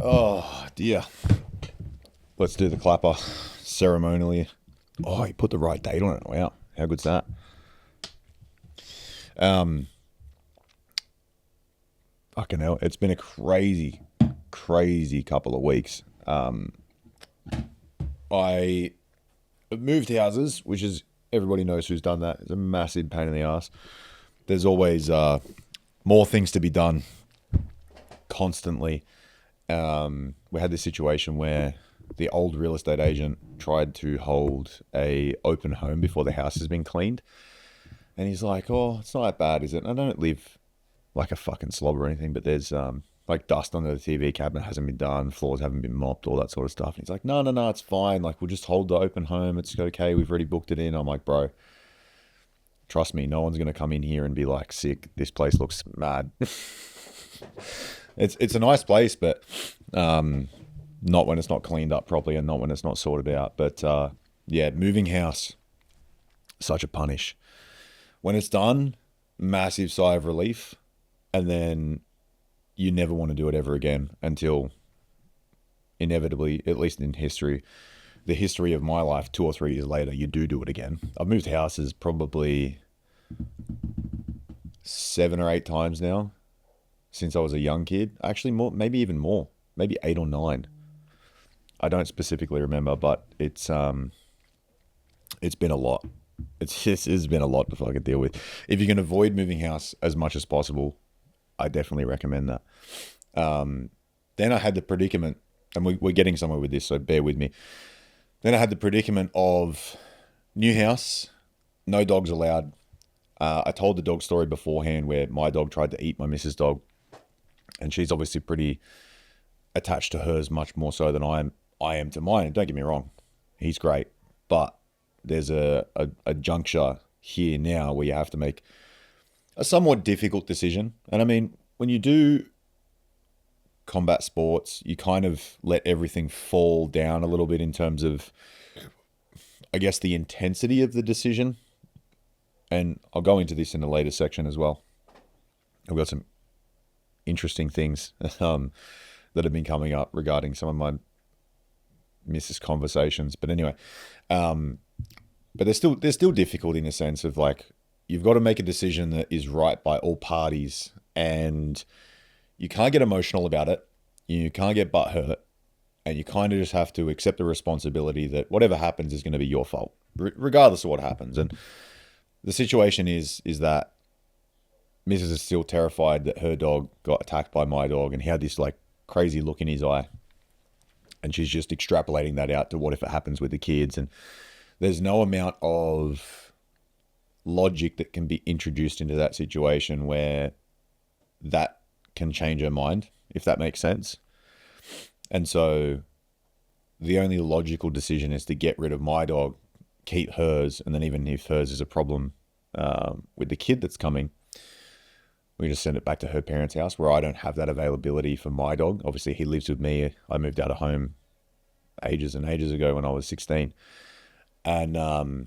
Oh dear. Let's do the clapper ceremonially. Oh, he put the right date on it. Wow, how good's that? Um, Fucking hell, it's been a crazy, crazy couple of weeks. I moved houses, which is everybody knows who's done that. It's a massive pain in the ass. There's always more things to be done constantly. We had this situation where the old real estate agent tried to hold a open home before the house has been cleaned. And he's like, oh, it's not that bad, is it? And I don't live like a fucking slob or anything, but there's like dust under the TV cabinet hasn't been done, floors haven't been mopped, all that sort of stuff. And he's like, no, no, no, it's fine. Like, we'll just hold the open home. It's okay. We've already booked it in. I'm like, bro, trust me, no one's going to come in here and be like, sick. This place looks mad. It's a nice place, but not when it's not cleaned up properly and not when it's not sorted out. But yeah, moving house, such a punish. When it's done, massive sigh of relief, and then you never want to do it ever again until inevitably, at least in history, the history of my life, 2 or 3 years later, you do it again. I've moved houses probably 7 or 8 times now since I was a young kid. Actually, more, maybe even more, maybe 8 or 9. I don't specifically remember, but it's been a lot. It's been a lot to fucking deal with. If you can avoid moving house as much as possible, I definitely recommend that. Then I had the predicament, and we're getting somewhere with this, so bear with me. Then I had the predicament of new house, no dogs allowed. I told the dog story beforehand where my dog tried to eat my missus' dog, and she's obviously pretty attached to hers, much more so than I am to mine. Don't get me wrong, he's great, but there's a juncture here now where you have to make a somewhat difficult decision. And I mean, when you do combat sports, you kind of let everything fall down a little bit in terms of, I guess, the intensity of the decision. And I'll go into this in a later section as well. I've got some interesting things that have been coming up regarding some of my missus conversations. But anyway, but there's still difficult in a sense of like, you've got to make a decision that is right by all parties, and you can't get emotional about it. You can't get butthurt, and you kind of just have to accept the responsibility that whatever happens is going to be your fault, regardless of what happens. And the situation is that Mrs. is still terrified that her dog got attacked by my dog, and he had this like crazy look in his eye, and she's just extrapolating that out to what if it happens with the kids. And there's no amount of logic that can be introduced into that situation where that can change her mind, if that makes sense. And so the only logical decision is to get rid of my dog, keep hers, and then even if hers is a problem with the kid that's coming, we just send it back to her parents' house where I don't have that availability for my dog. Obviously, he lives with me. I moved out of home ages and ages ago when I was 16. And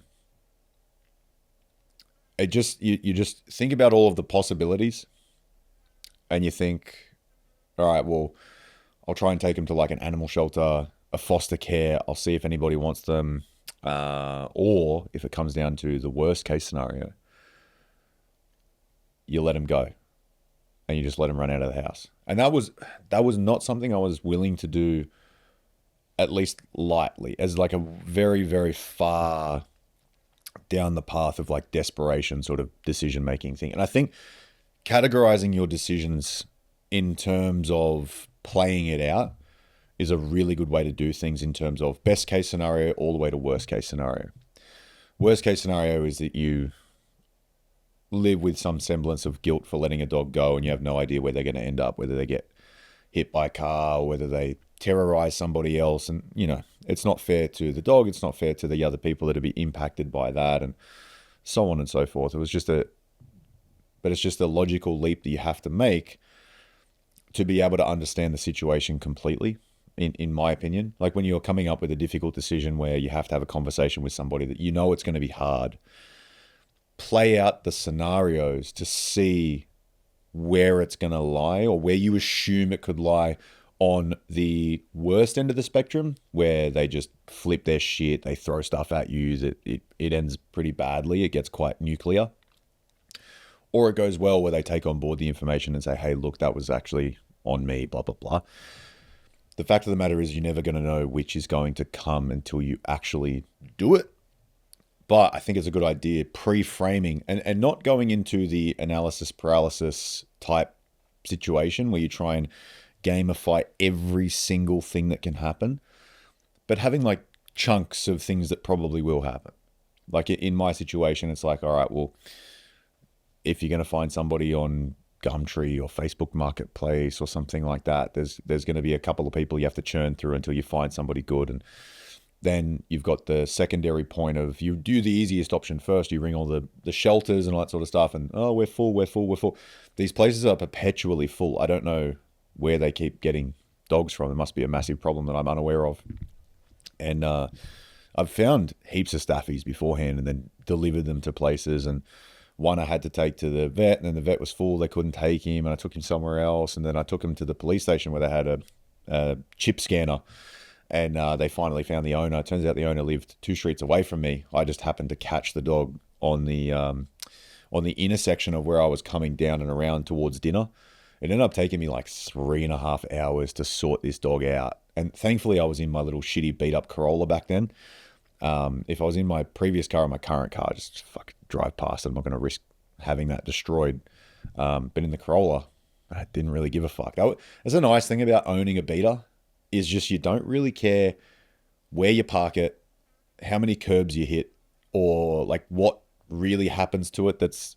it just you just think about all of the possibilities, and you think, all right, well, I'll try and take them to like an animal shelter, a foster care. I'll see if anybody wants them, or if it comes down to the worst case scenario, you let them go, and you just let them run out of the house. And that was not something I was willing to do, at least lightly, as like a very, very far down the path of like desperation sort of decision making thing. And I think categorizing your decisions in terms of playing it out is a really good way to do things, in terms of best case scenario all the way to worst case scenario. Worst case scenario is that you live with some semblance of guilt for letting a dog go, and you have no idea where they're going to end up, whether they get hit by a car or whether they terrorize somebody else. And, you know, it's not fair to the dog. It's not fair to the other people that will be impacted by that, and so on and so forth. But it's just a logical leap that you have to make to be able to understand the situation completely, in my opinion. Like when you're coming up with a difficult decision where you have to have a conversation with somebody that you know it's going to be hard, play out the scenarios to see where it's going to lie, or where you assume it could lie, On the worst end of the spectrum, where they just flip their shit, they throw stuff at you, it ends pretty badly. It gets quite nuclear. Or it goes well, where they take on board the information and say, hey, look, that was actually on me, blah, blah, blah. The fact of the matter is, you're never going to know which is going to come until you actually do it. But I think it's a good idea, pre-framing and not going into the analysis paralysis type situation where you try and gamify every single thing that can happen, but having like chunks of things that probably will happen. Like in my situation, it's like, all right, well, if you're going to find somebody on Gumtree or Facebook Marketplace or something like that, there's going to be a couple of people you have to churn through until you find somebody good. And then you've got the secondary point of, you do the easiest option first. You ring all the shelters and all that sort of stuff, and oh, we're full. These places are perpetually full. I don't know where they keep getting dogs from. It must be a massive problem that I'm unaware of. And I've found heaps of staffies beforehand and then delivered them to places. And one I had to take to the vet, and then the vet was full. They couldn't take him, and I took him somewhere else. And then I took him to the police station where they had a chip scanner, and they finally found the owner. It turns out the owner lived 2 streets away from me. I just happened to catch the dog on the intersection of where I was coming down and around towards dinner. It ended up taking me like 3.5 hours to sort this dog out. And thankfully I was in my little shitty beat up Corolla back then. If I was in my previous car or my current car, just fucking drive past it. I'm not going to risk having that destroyed. But in the Corolla, I didn't really give a fuck. That's a nice thing about owning a beater, is just you don't really care where you park it, how many curbs you hit, or like what really happens to it that's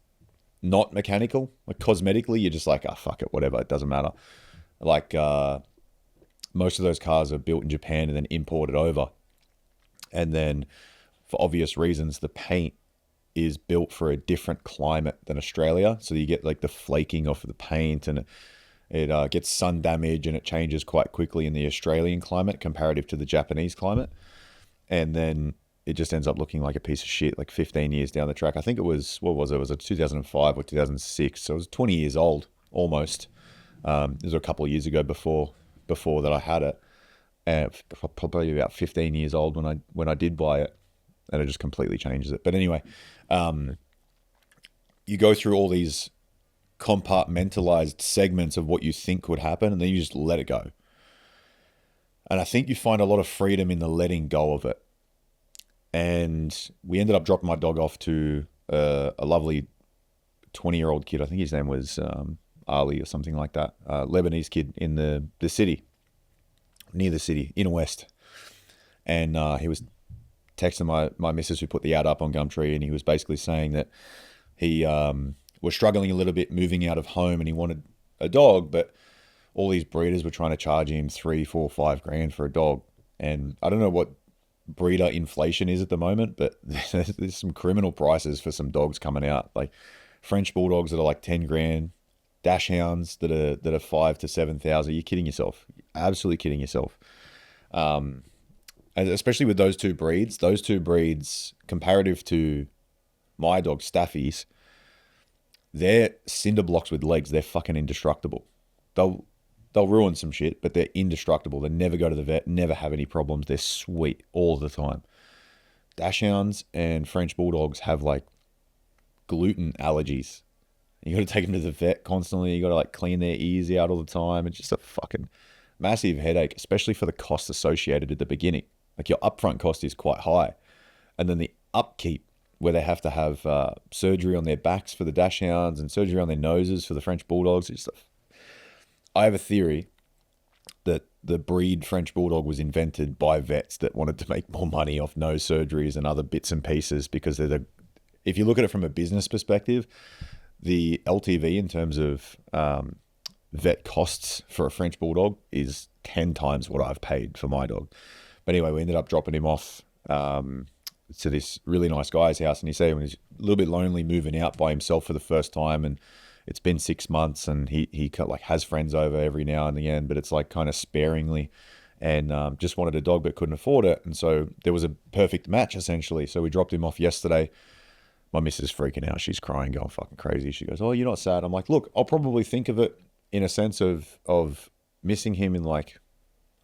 not mechanical. Like cosmetically, you're just like, oh, fuck it, whatever, it doesn't matter. Like most of those cars are built in Japan and then imported over. And then for obvious reasons, the paint is built for a different climate than Australia. So you get like the flaking off of the paint, and it gets sun damage, and it changes quite quickly in the Australian climate comparative to the Japanese climate. And then it just ends up looking like a piece of shit like 15 years down the track. I think it was, what was it? It was a 2005 or 2006. So it was 20 years old almost. It was a couple of years ago before that I had it. And probably about 15 years old when I did buy it, and it just completely changes it. But anyway, you go through all these compartmentalized segments of what you think would happen, and then you just let it go. And I think you find a lot of freedom in the letting go of it. And we ended up dropping my dog off to a lovely 20-year-old kid. I think his name was Ali or something like that. Lebanese kid in the city, near the city, inner west. And he was texting my missus, who put the ad up on Gumtree, and he was basically saying that he was struggling a little bit moving out of home, and he wanted a dog, but all these breeders were trying to charge him 3, 4, 5 grand for a dog. And I don't know what breeder inflation is at the moment, but there's some criminal prices for some dogs coming out, like French bulldogs that are like 10 grand, dash hounds that are 5 to 7,000. You're kidding yourself. You're absolutely kidding yourself. And especially with those two breeds comparative to my dog Staffies, they're cinder blocks with legs. They're fucking indestructible. They'll ruin some shit, but they're indestructible. They never go to the vet, never have any problems. They're sweet all the time. Dachshunds and French bulldogs have like gluten allergies. You got to take them to the vet constantly. You got to like clean their ears out all the time. It's just a fucking massive headache, especially for the costs associated at the beginning. Like your upfront cost is quite high, and then the upkeep, where they have to have surgery on their backs for the dachshunds and surgery on their noses for the French bulldogs. I have a theory that the breed French bulldog was invented by vets that wanted to make more money off nose surgeries and other bits and pieces, because if you look at it from a business perspective, the LTV in terms of vet costs for a French bulldog is 10 times what I've paid for my dog. But anyway, we ended up dropping him off to this really nice guy's house, and he said he was a little bit lonely moving out by himself for the first time, and it's been 6 months, and he like has friends over every now and again, but it's like kind of sparingly, and just wanted a dog but couldn't afford it. And so there was a perfect match essentially. So we dropped him off yesterday. My missus is freaking out. She's crying, going fucking crazy. She goes, "Oh, you're not sad?" I'm like, "Look, I'll probably think of it in a sense of missing him in like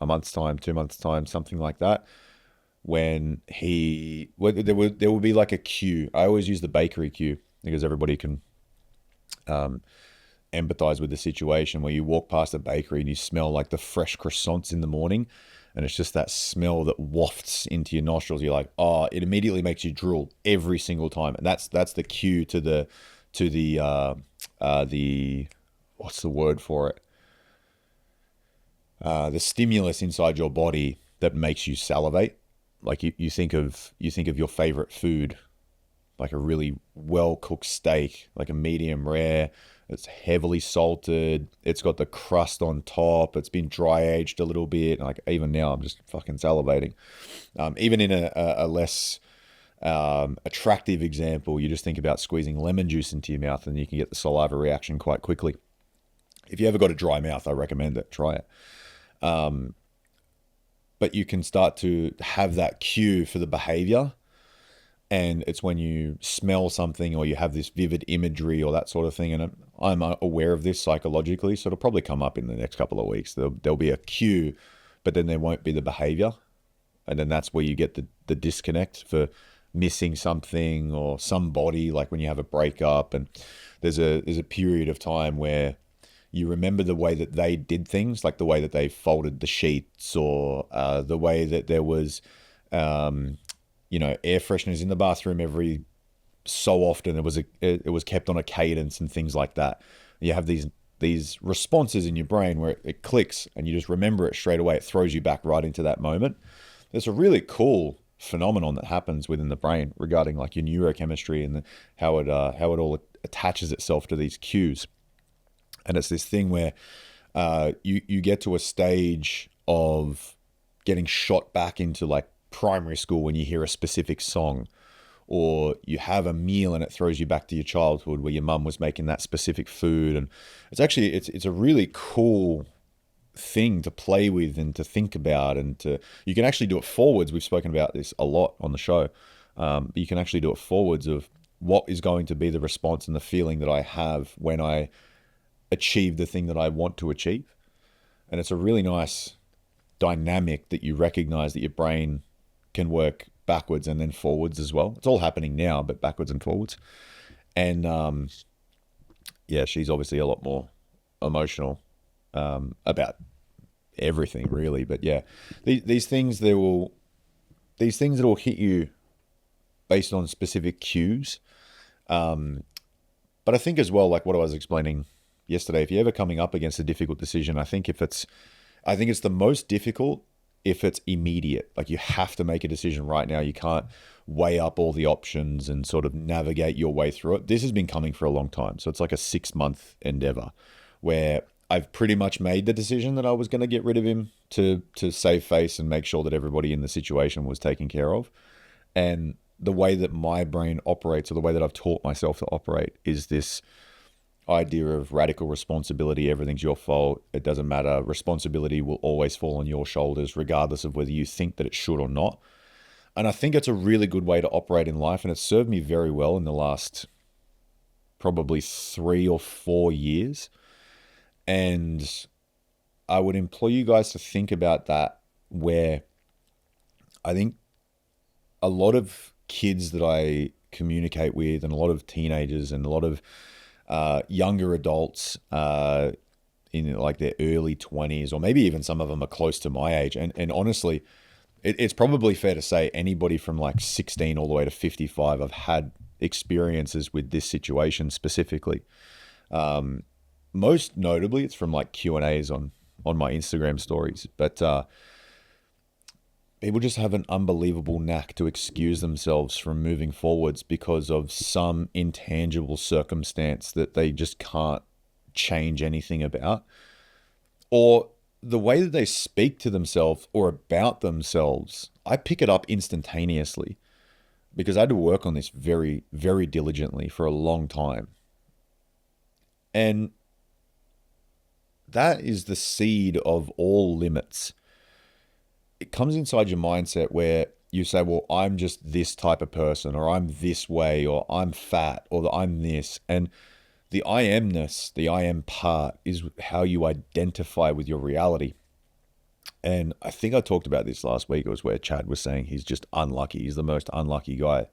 a month's time, 2 months' time, something like that. When there will be like a queue. I always use the bakery queue because everybody can empathize with the situation where you walk past a bakery and you smell like the fresh croissants in the morning, and it's just that smell that wafts into your nostrils. You're like, oh, it immediately makes you drool every single time, and that's the cue to the what's the word for it? The stimulus inside your body that makes you salivate. Like you think of your favorite food, like a really well cooked steak, like a medium rare. It's heavily salted. It's got the crust on top. It's been dry aged a little bit. Like even now, I'm just fucking salivating. Even in a less attractive example, you just think about squeezing lemon juice into your mouth, and you can get the saliva reaction quite quickly. If you ever got a dry mouth, I recommend it. Try it. But you can start to have that cue for the behavior. And it's when you smell something or you have this vivid imagery or that sort of thing. And I'm aware of this psychologically, so it'll probably come up in the next couple of weeks. There'll be a cue, but then there won't be the behavior. And then that's where you get the disconnect for missing something or somebody, like when you have a breakup. And there's a period of time where you remember the way that they did things, like the way that they folded the sheets, or the way that there was air fresheners in the bathroom every so often. It was kept on a cadence and things like that. You have these responses in your brain where it clicks and you just remember it straight away. It throws you back right into that moment. There's a really cool phenomenon that happens within the brain regarding like your neurochemistry and how it all attaches itself to these cues. And it's this thing where you get to a stage of getting shot back into like primary school when you hear a specific song, or you have a meal and it throws you back to your childhood where your mum was making that specific food. And it's a really cool thing to play with and to think about, and you can actually do it forwards. We've spoken about this a lot on the show. But you can actually do it forwards of what is going to be the response and the feeling that I have when I achieve the thing that I want to achieve. And it's a really nice dynamic that you recognize that your brain can work backwards and then forwards as well. It's all happening now, but backwards and forwards. And she's obviously a lot more emotional about everything, really. But yeah, these things that will hit you based on specific cues. But I think as well, like what I was explaining yesterday, if you're ever coming up against a difficult decision, I think it's the most difficult if it's immediate. Like you have to make a decision right now. You can't weigh up all the options and sort of navigate your way through it. This has been coming for a long time. So it's like a 6-month endeavor where I've pretty much made the decision that I was going to get rid of him to save face and make sure that everybody in the situation was taken care of. And the way that my brain operates, or the way that I've taught myself to operate, is this idea of radical responsibility. Everything's your fault. It doesn't matter. Responsibility will always fall on your shoulders, regardless of whether you think that it should or not. And I think it's a really good way to operate in life. And it's served me very well in the last probably 3 or 4 years. And I would implore you guys to think about that, where I think a lot of kids that I communicate with, and a lot of teenagers and a lot of younger adults in like their early 20s, or maybe even some of them are close to my age. And honestly, it's probably fair to say anybody from like 16 all the way to 55, I've had experiences with this situation specifically. Most notably, it's from like Q&As on my Instagram stories. But people just have an unbelievable knack to excuse themselves from moving forwards because of some intangible circumstance that they just can't change anything about. Or the way that they speak to themselves or about themselves, I pick it up instantaneously because I had to work on this very, very diligently for a long time. And that is the seed of all limits. It comes inside your mindset where you say, well, I'm just this type of person, or I'm this way, or I'm fat, or I'm this. And The I amness, the I am part, is how you identify with your reality. And I think I talked about this last week. It was where Chad was saying he's just unlucky. He's the most unlucky guy.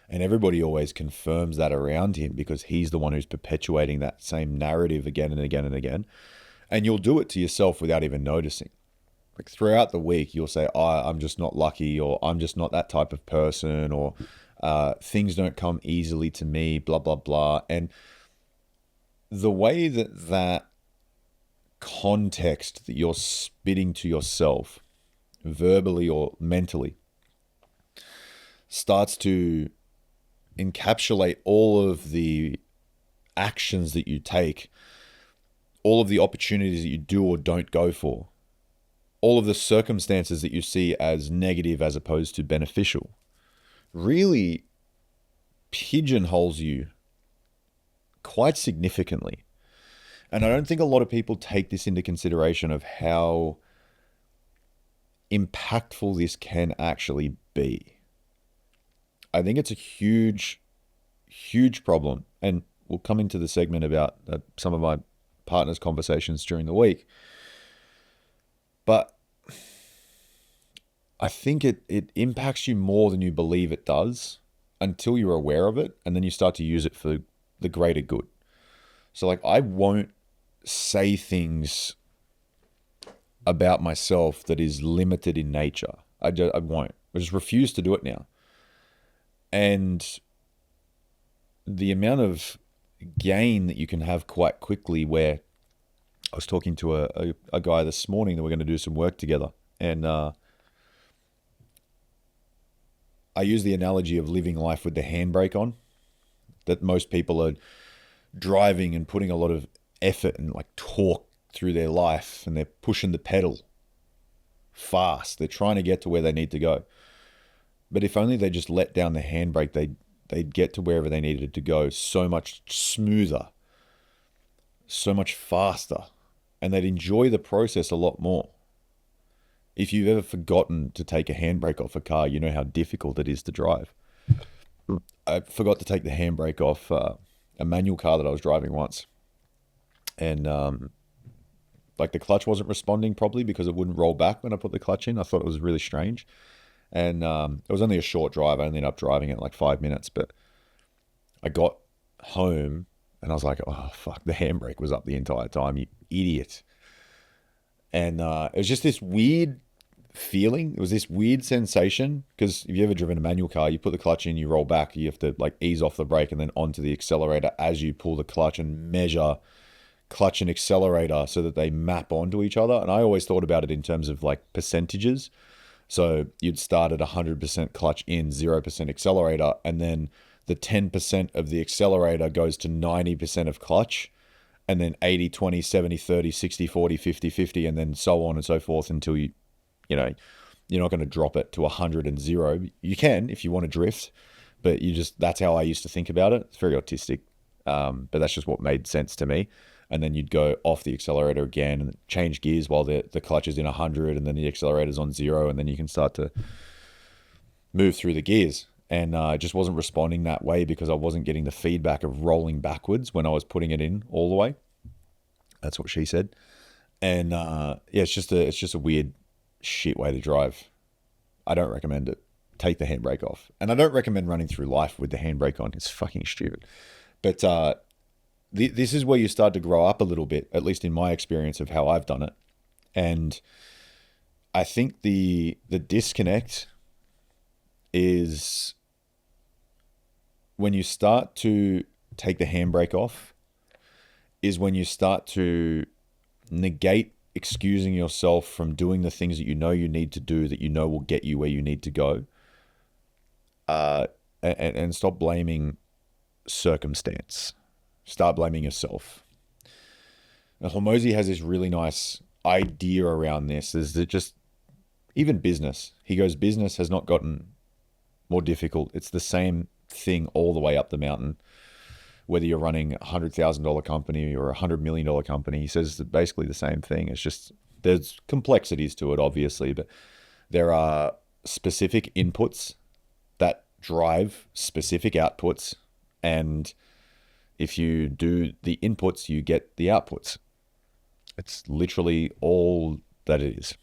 And everybody always confirms that around him because he's the one who's perpetuating that same narrative again and again and again. And you'll do it to yourself without even noticing. Like throughout the week, you'll say, oh, I'm just not lucky, or I'm just not that type of person, or things don't come easily to me, blah, blah, blah. And the way that context that you're spitting to yourself, verbally or mentally, starts to encapsulate all of the actions that you take, all of the opportunities that you do or don't go for, all of the circumstances that you see as negative as opposed to beneficial, really pigeonholes you quite significantly. And I don't think a lot of people take this into consideration of how impactful this can actually be. I think it's a huge, huge problem. And we'll come into the segment about some of my partners' conversations during the week. But I think it impacts you more than you believe it does until you're aware of it, and then you start to use it for the greater good. So like, I won't say things about myself that is limited in nature. I won't. I just refuse to do it now. And the amount of gain that you can have quite quickly, where I was talking to a guy this morning that we're going to do some work together. And I use the analogy of living life with the handbrake on, that most people are driving and putting a lot of effort and like torque through their life, and they're pushing the pedal fast. They're trying to get to where they need to go. But if only they just let down the handbrake, they'd get to wherever they needed to go so much smoother, so much faster, and they'd enjoy the process a lot more. If you've ever forgotten to take a handbrake off a car, you know how difficult it is to drive. I forgot to take the handbrake off a manual car that I was driving once. And like the clutch wasn't responding properly because it wouldn't roll back when I put the clutch in. I thought it was really strange. And it was only a short drive. I ended up driving it in like 5 minutes. But I got home and I was like, oh, fuck, the handbrake was up the entire time, you idiot. And it was just this weird feeling. It was this weird sensation, because if you ever driven a manual car, you put the clutch in, you roll back, you have to like ease off the brake and then onto the accelerator as you pull the clutch, and measure clutch and accelerator so that they map onto each other. And I always thought about it in terms of like percentages. So you'd start at 100% clutch in, 0% accelerator, and then the 10% of the accelerator goes to 90% of clutch, and then 80, 20, 70, 30, 60, 40, 50, 50, and then so on and so forth until you know, you're not going to drop it to 100 and 0. You can if you want to drift, but that's how I used to think about it. It's very autistic, but that's just what made sense to me. And then you'd go off the accelerator again and change gears while the clutch is in 100, and then the accelerator's on 0, and then you can start to move through the gears. And it just wasn't responding that way because I wasn't getting the feedback of rolling backwards when I was putting it in all the way. That's what she said. And yeah, it's just a weird shit way to drive. I don't recommend it. Take the handbrake off. And I don't recommend running through life with the handbrake on. It's fucking stupid. But this is where you start to grow up a little bit, at least in my experience of how I've done it. And I think the disconnect is when you start to take the handbrake off, is when you start to negate excusing yourself from doing the things that you know you need to do, that you know will get you where you need to go, and stop blaming circumstance. Start blaming yourself. Now, Hormozy has this really nice idea around this, is that just even business, he goes, business has not gotten more difficult. It's the same thing all the way up the mountain, whether you're running a $100,000 company or a $100 million company. He says basically the same thing. It's just, there's complexities to it, obviously, but there are specific inputs that drive specific outputs. And If you do the inputs, you get the outputs. It's literally all that it is.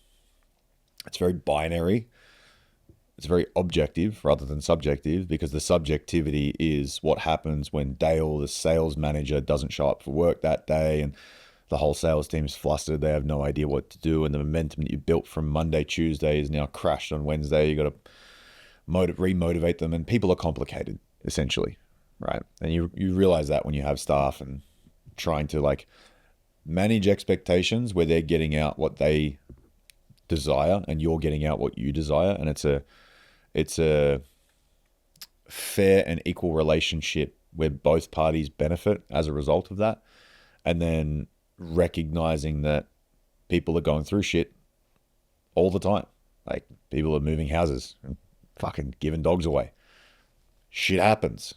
It's very binary. It's very objective rather than subjective, because the subjectivity is what happens when Dale, the sales manager, doesn't show up for work that day, and the whole sales team's flustered. They have no idea what to do, and the momentum that you built from Monday, Tuesday is now crashed on Wednesday. You got to re-motivate them, and people are complicated, essentially, right? And you realize that when you have staff and trying to like manage expectations where they're getting out what they desire and you're getting out what you desire, and it's a fair and equal relationship where both parties benefit as a result of that. And then recognizing that people are going through shit all the time. Like, people are moving houses and fucking giving dogs away. Shit happens.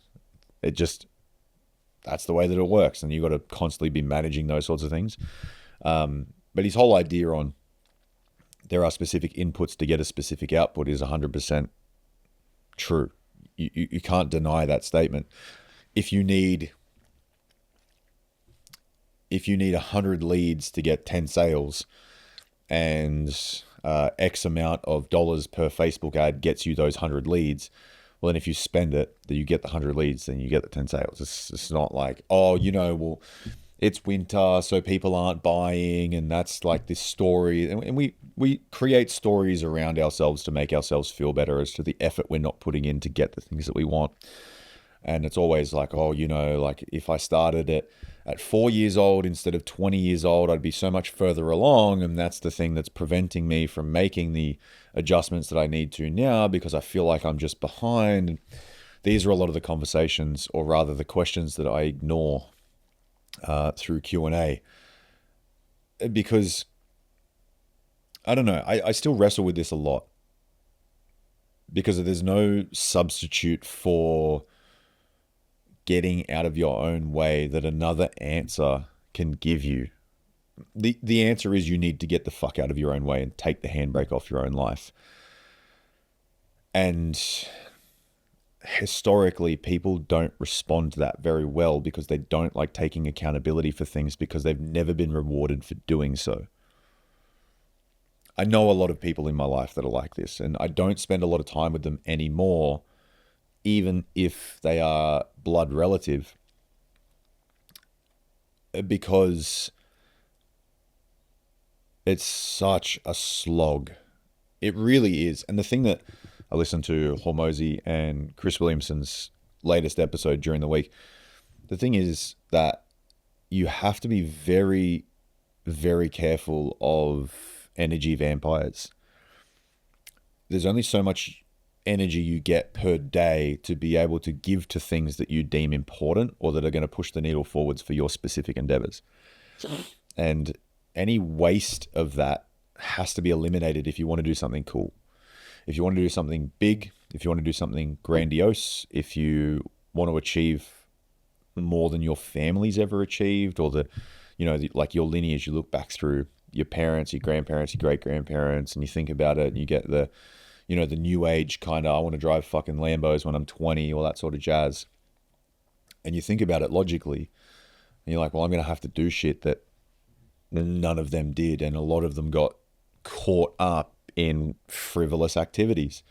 That's the way that it works. And you've got to constantly be managing those sorts of things. But his whole idea on there are specific inputs to get a specific output is 100% true. You can't deny that statement. If you need 100 leads to get 10 sales, and X amount of dollars per Facebook ad gets you those 100 leads, well, then if you spend it, then you get the 100 leads, then you get the 10 sales. It's not like, well, it's winter, so people aren't buying, and that's like this story. And we create stories around ourselves to make ourselves feel better as to the effort we're not putting in to get the things that we want. And it's always like, like if I started at 4 years old instead of 20 years old, I'd be so much further along. And that's the thing that's preventing me from making the adjustments that I need to now, because I feel like I'm just behind. These are a lot of the conversations, or rather the questions, that I ignore through Q&A, because I don't know, I still wrestle with this a lot, because there's no substitute for getting out of your own way that another answer can give you. The answer is you need to get the fuck out of your own way and take the handbrake off your own life. And historically, people don't respond to that very well, because they don't like taking accountability for things, because they've never been rewarded for doing so. I know a lot of people in my life that are like this, and I don't spend a lot of time with them anymore, even if they are blood relative, because it's such a slog. It really is. And the thing that I listened to Hormozy and Chris Williamson's latest episode during the week, the thing is that you have to be very, very careful of energy vampires. There's only so much energy you get per day to be able to give to things that you deem important, or that are going to push the needle forwards for your specific endeavors. And any waste of that has to be eliminated if you want to do something cool. If you want to do something big, if you want to do something grandiose, if you want to achieve more than your family's ever achieved, or like your lineage, you look back through your parents, your grandparents, your great-grandparents, and you think about it, and you get the new age kind of, I want to drive fucking Lambos when I'm 20, all that sort of jazz. And you think about it logically, and you're like, well, I'm going to have to do shit that none of them did. And a lot of them got caught up in frivolous activities.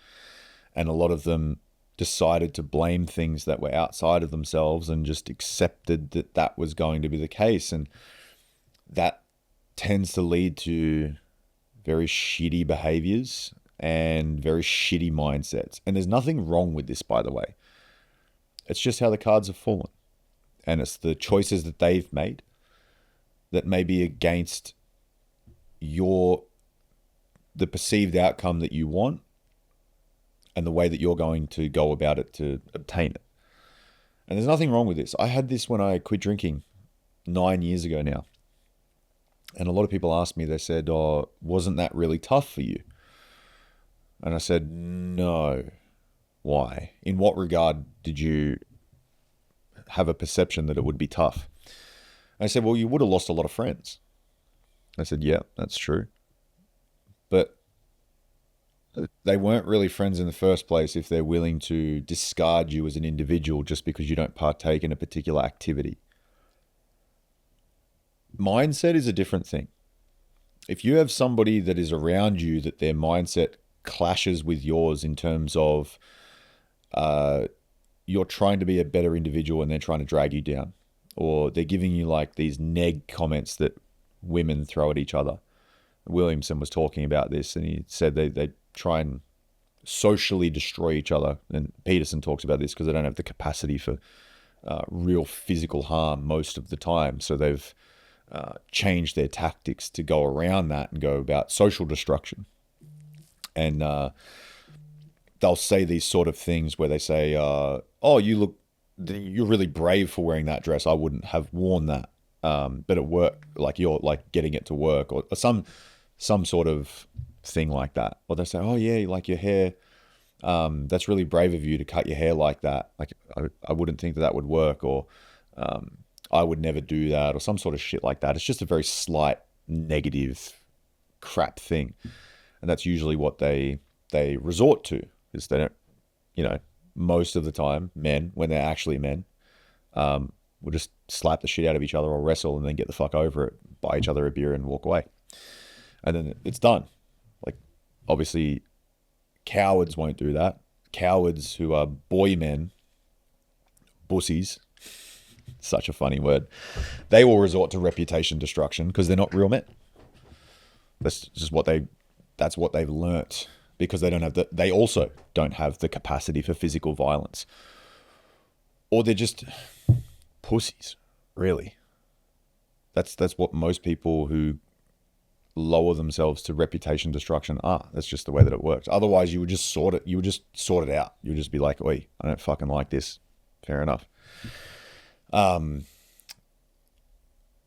And a lot of them decided to blame things that were outside of themselves, and just accepted that that was going to be the case. And that tends to lead to very shitty behaviors and very shitty mindsets. And there's nothing wrong with this, by the way. It's just how the cards have fallen. And it's the choices that they've made that may be against the perceived outcome that you want, and the way that you're going to go about it to obtain it. And there's nothing wrong with this. I had this when I quit drinking 9 years ago now. And a lot of people asked me, they said, "Oh, wasn't that really tough for you?" And I said, no. Why? In what regard did you have a perception that it would be tough? And I said, well, you would have lost a lot of friends. I said, yeah, that's true. But They weren't really friends in the first place if they're willing to discard you as an individual just because you don't partake in a particular activity. Mindset is a different thing. If you have somebody that is around you that their mindset clashes with yours in terms of you're trying to be a better individual and they're trying to drag you down, or they're giving you like these neg comments that women throw at each other. Williamson was talking about this, and he said they try and socially destroy each other. And Peterson talks about this because they don't have the capacity for real physical harm most of the time. So they've changed their tactics to go around that and go about social destruction. And they'll say these sort of things where they say, "Oh, you're really brave for wearing that dress. I wouldn't have worn that, but at work, like you're like getting it to work, or some sort of thing like that." Or they say, "Oh yeah, you like your hair. That's really brave of you to cut your hair like that. Like I wouldn't think that would work, or I would never do that," or some sort of shit like that. It's just a very slight negative crap thing, and that's usually what they resort to, is they don't, most of the time, men, when they're actually men, will just slap the shit out of each other or wrestle and then get the fuck over it, buy each other a beer and walk away. And then it's done. Like, obviously, cowards won't do that. Cowards who are boy men, bussies, such a funny word, they will resort to reputation destruction because they're not real men. That's what they've learnt, because they also don't have the capacity for physical violence. Or they're just pussies, really. That's what most people who lower themselves to reputation destruction are. That's just the way that it works. Otherwise, you would just sort it out. You would just be like, "Oi, I don't fucking like this." Fair enough. But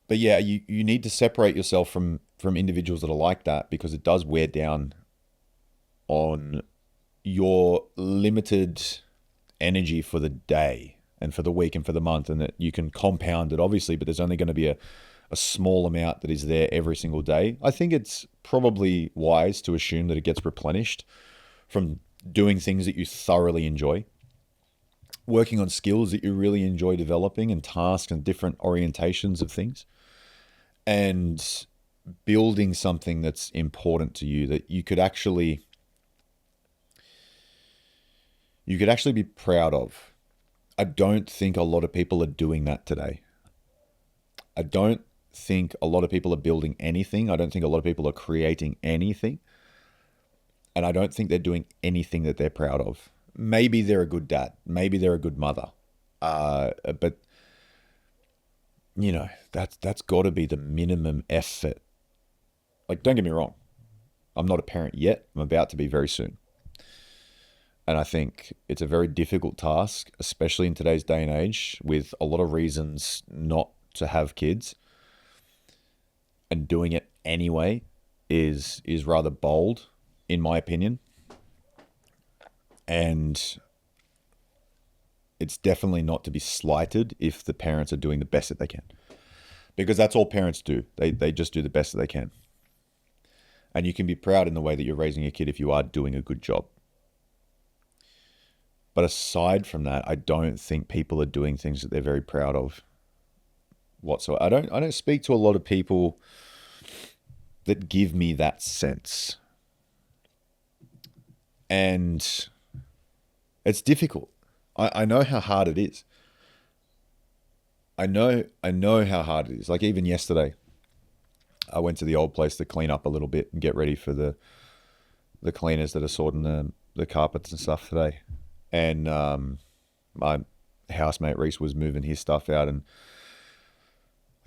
yeah, you need to separate yourself from individuals that are like that, because it does wear down on your limited energy for the day and for the week and for the month, and that you can compound it, obviously, but there's only going to be a small amount that is there every single day. I think it's probably wise to assume that it gets replenished from doing things that you thoroughly enjoy, working on skills that you really enjoy developing, and tasks and different orientations of things, and building something that's important to you that you could actually be proud of. I don't think a lot of people are doing that today. I don't think a lot of people are building anything. I don't think a lot of people are creating anything. And I don't think they're doing anything that they're proud of. Maybe they're a good dad. Maybe they're a good mother. But that's got to be the minimum effort. Like, don't get me wrong. I'm not a parent yet. I'm about to be very soon. And I think it's a very difficult task, especially in today's day and age, with a lot of reasons not to have kids. And doing it anyway is rather bold, in my opinion. And it's definitely not to be slighted if the parents are doing the best that they can. Because that's all parents do. They just do the best that they can. And you can be proud in the way that you're raising a kid if you are doing a good job. But aside from that, I don't think people are doing things that they're very proud of whatsoever. I don't speak to a lot of people that give me that sense. And it's difficult. I know how hard it is. I know how hard it is. Like, even yesterday, I went to the old place to clean up a little bit and get ready for the cleaners that are sorting the carpets and stuff today. And my housemate Reese was moving his stuff out, and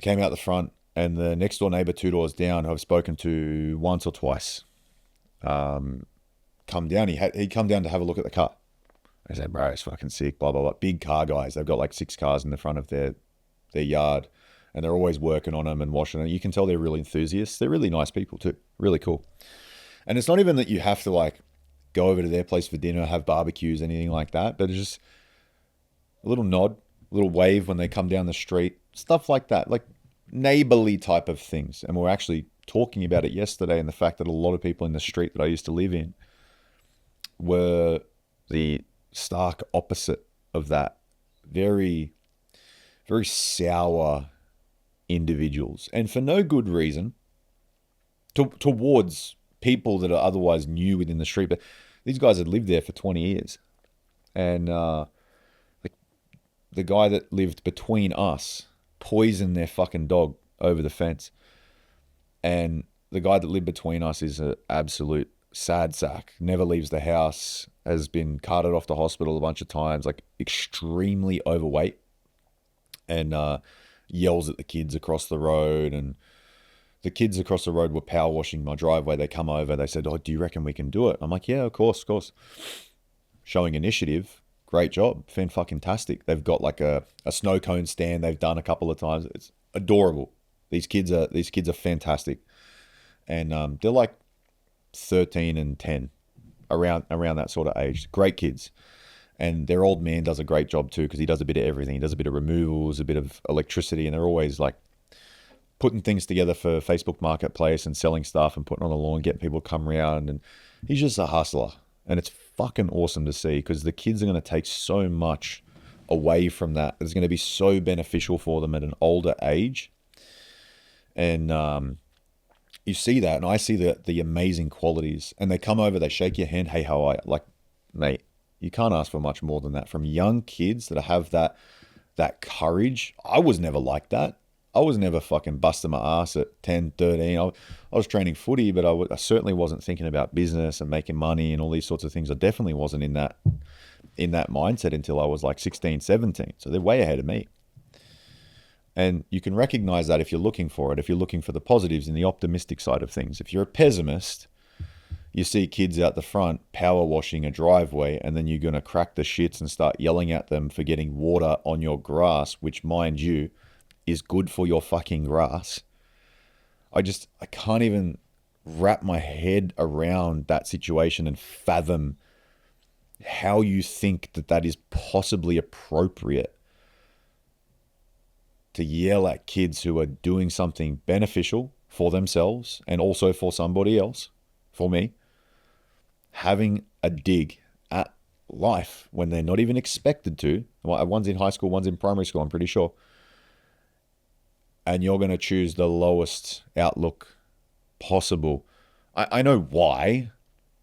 I came out the front, and the next door neighbor 2 doors down, I've spoken to once or twice, come down. He'd come down to have a look at the car. I said, "Bro, it's fucking sick, blah, blah, blah." Big car guys. They've got like 6 cars in the front of their yard, and they're always working on them and washing them. You can tell they're really enthusiasts. They're really nice people too. Really cool. And it's not even that you have to like go over to their place for dinner, have barbecues, anything like that. But it's just a little nod, a little wave when they come down the street, stuff like that, like neighborly type of things. And we're actually talking about it yesterday, and the fact that a lot of people in the street that I used to live in were the stark opposite of that. Very, very sour individuals, and for no good reason, towards people that are otherwise new within the street. But these guys had lived there for 20 years. And the guy that lived between us poisoned their fucking dog over the fence. And the guy that lived between us is an absolute sad sack. Never leaves the house, has been carted off to hospital a bunch of times, like extremely overweight, and yells at the kids across the road. And the kids across the road were power washing my driveway. They come over, they said, "Oh, do you reckon we can do it?" I'm like, "Yeah, of course, of course." Showing initiative, great job, fantastic. They've got like a snow cone stand they've done a couple of times. It's adorable. These kids are fantastic. And they're like 13 and 10, around that sort of age. Great kids. And their old man does a great job too, because he does a bit of everything. He does a bit of removals, a bit of electricity, and they're always like putting things together for Facebook Marketplace and selling stuff and putting on the lawn, getting people to come around. And he's just a hustler. And it's fucking awesome to see, because the kids are going to take so much away from that. It's going to be so beneficial for them at an older age. And you see that, and I see the amazing qualities. And they come over, they shake your hand, "Hey, how are you?" Like, mate, you can't ask for much more than that from young kids that have that courage. I was never like that. I was never fucking busting my ass at 10, 13. I was training footy, but I certainly wasn't thinking about business and making money and all these sorts of things. I definitely wasn't in that mindset until I was like 16, 17. So they're way ahead of me. And you can recognize that if you're looking for it, if you're looking for the positives and the optimistic side of things. If you're a pessimist, you see kids out the front power washing a driveway, and then you're going to crack the shits and start yelling at them for getting water on your grass, which, mind you, is good for your fucking grass. I can't even wrap my head around that situation and fathom how you think that is possibly appropriate to yell at kids who are doing something beneficial for themselves and also for somebody else, for me, having a dig at life when they're not even expected to. One's in high school, one's in primary school, I'm pretty sure. And you're going to choose the lowest outlook possible. I know why.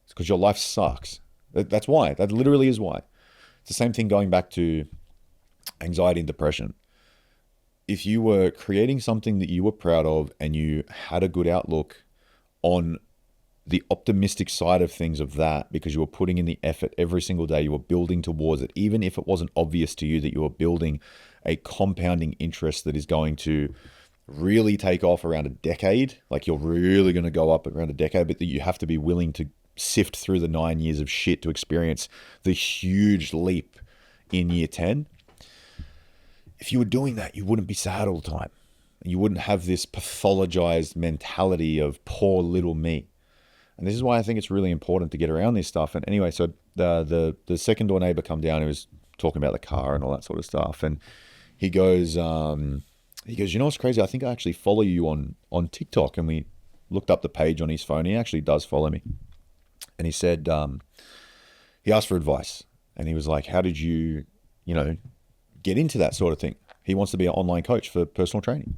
It's because your life sucks. That's why. That literally is why. It's the same thing going back to anxiety and depression. If you were creating something that you were proud of and you had a good outlook on the optimistic side of things of that, because you were putting in the effort every single day, you were building towards it, even if it wasn't obvious to you that you were building a compounding interest that is going to really take off around a decade, like you're really going to go up around a decade, but that you have to be willing to sift through the 9 years of shit to experience the huge leap in year 10. If you were doing that, you wouldn't be sad all the time. You wouldn't have this pathologized mentality of poor little me. And this is why I think it's really important to get around this stuff. And anyway, so the second door neighbor come down, who was talking about the car and all that sort of stuff. And he goes, "You know what's crazy? I think I actually follow you on TikTok." And we looked up the page on his phone. He actually does follow me. And he said, he asked for advice. And he was like, "How did you get into that sort of thing?" He wants to be an online coach for personal training.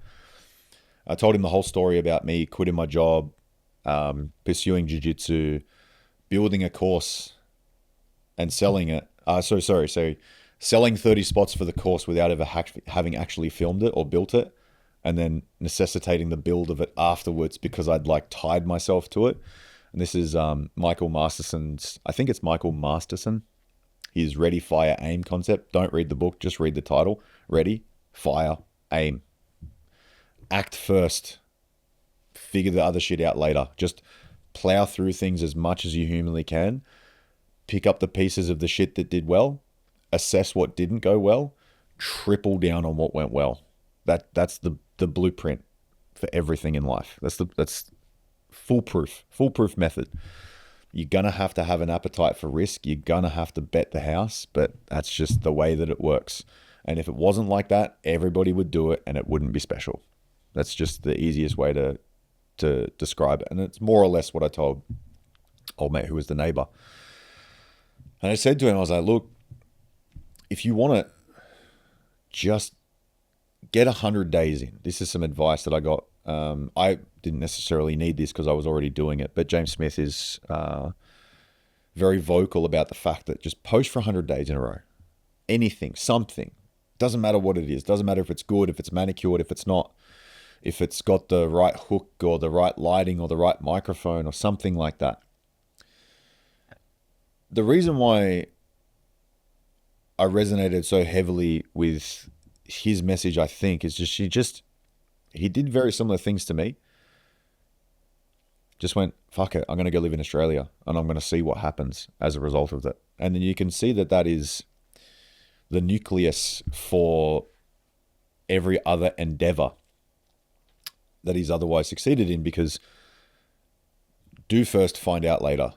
I told him the whole story about me quitting my job, pursuing jiu-jitsu, building a course and selling it. So selling 30 spots for the course without ever having actually filmed it or built it, and then necessitating the build of it afterwards because I'd like tied myself to it. And this is Michael Masterson's, I think it's Michael Masterson, his Ready, Fire, Aim concept. Don't read the book, just read the title. Ready, Fire, Aim. Act first. Figure the other shit out later. Just plow through things as much as you humanly can. Pick up the pieces of the shit that did well. Assess what didn't go well. Triple down on what went well. That's the blueprint for everything in life. That's foolproof method. You're going to have an appetite for risk. You're going to have to bet the house, but that's just the way that it works. And if it wasn't like that, everybody would do it and it wouldn't be special. That's just the easiest way to describe it. And it's more or less what I told old mate, who was the neighbor. And I said to him, I was like, look, if you want to just get 100 days in, this is some advice that I got. I didn't necessarily need this because I was already doing it, but James Smith is very vocal about the fact that just post for 100 days in a row. Anything, something. Doesn't matter what it is. Doesn't matter if it's good, if it's manicured, if it's not, if it's got the right hook or the right lighting or the right microphone or something like that. The reason why I resonated so heavily with his message, I think, is he did very similar things to me. Just went, fuck it, I'm going to go live in Australia and I'm going to see what happens as a result of that. And then you can see that that is the nucleus for every other endeavor that he's otherwise succeeded in, because do first, find out later,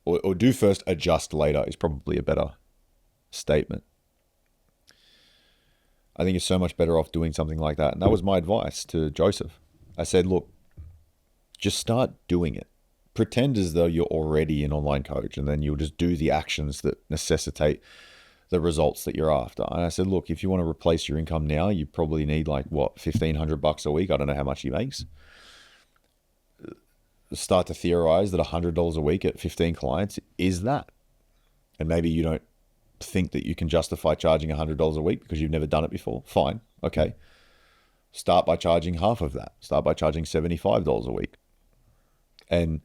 or do first, adjust later is probably a better statement. I think you're so much better off doing something like that. And that was my advice to Joseph. I said, look, just start doing it. Pretend as though you're already an online coach, and then you'll just do the actions that necessitate the results that you're after. And I said, look, if you want to replace your income now, you probably need like, what, $1,500 a week? I don't know how much he makes. Start to theorize that $100 a week at 15 clients is that. And maybe you don't think that you can justify charging $100 a week because you've never done it before. Fine. Okay. Start by charging half of that. Start by charging $75 a week. And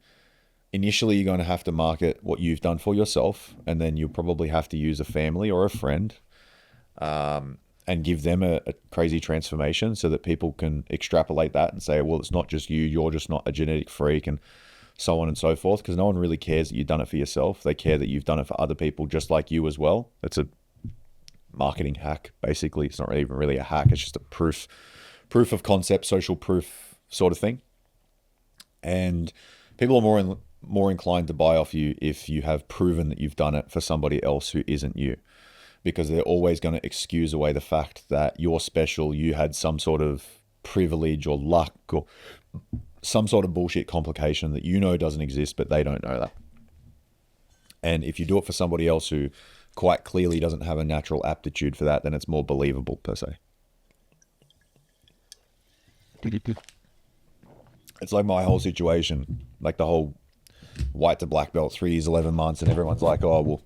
initially you're going to have to market what you've done for yourself, and then you'll probably have to use a family or a friend and give them a crazy transformation so that people can extrapolate that and say, well, it's not just you, you're just not a genetic freak, and so on and so forth, because no one really cares that you've done it for yourself. They care that you've done it for other people just like you as well. It's a marketing hack, basically. It's not even really a hack. It's just a proof of concept, social proof sort of thing. And people are more inclined to buy off you if you have proven that you've done it for somebody else who isn't you, because they're always going to excuse away the fact that you're special, you had some sort of privilege or luck or some sort of bullshit complication that you know doesn't exist, but they don't know that. And if you do it for somebody else who quite clearly doesn't have a natural aptitude for that, then it's more believable, per se. It's like my whole situation, like the whole white to black belt, 3 years, 11 months, and everyone's like, oh, well,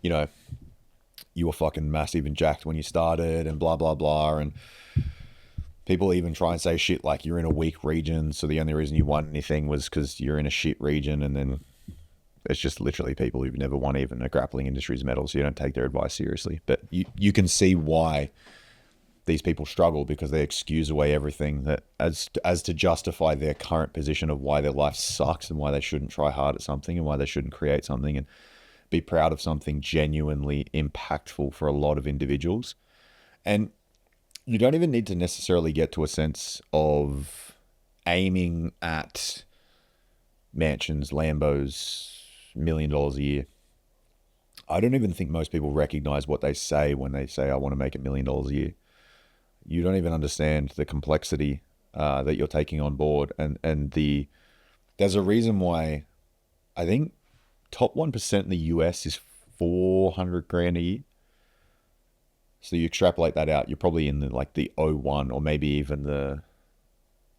you know, you were fucking massive and jacked when you started and blah, blah, blah. And people even try and say shit like you're in a weak region, so the only reason you won anything was because you're in a shit region. And then it's just literally people who've never won even a grappling industry's medal, so you don't take their advice seriously. But you can see why these people struggle, because they excuse away everything that as to justify their current position of why their life sucks and why they shouldn't try hard at something and why they shouldn't create something and be proud of something genuinely impactful for a lot of individuals. And you don't even need to necessarily get to a sense of aiming at mansions, Lambos, $1 million a year. I don't even think most people recognize what they say when they say, I want to make $1 million a year. You don't even understand the complexity that you're taking on board. And there's a reason why I think top 1% in the US is 400 grand a year. So you extrapolate that out, you're probably in the 0.1 or maybe even the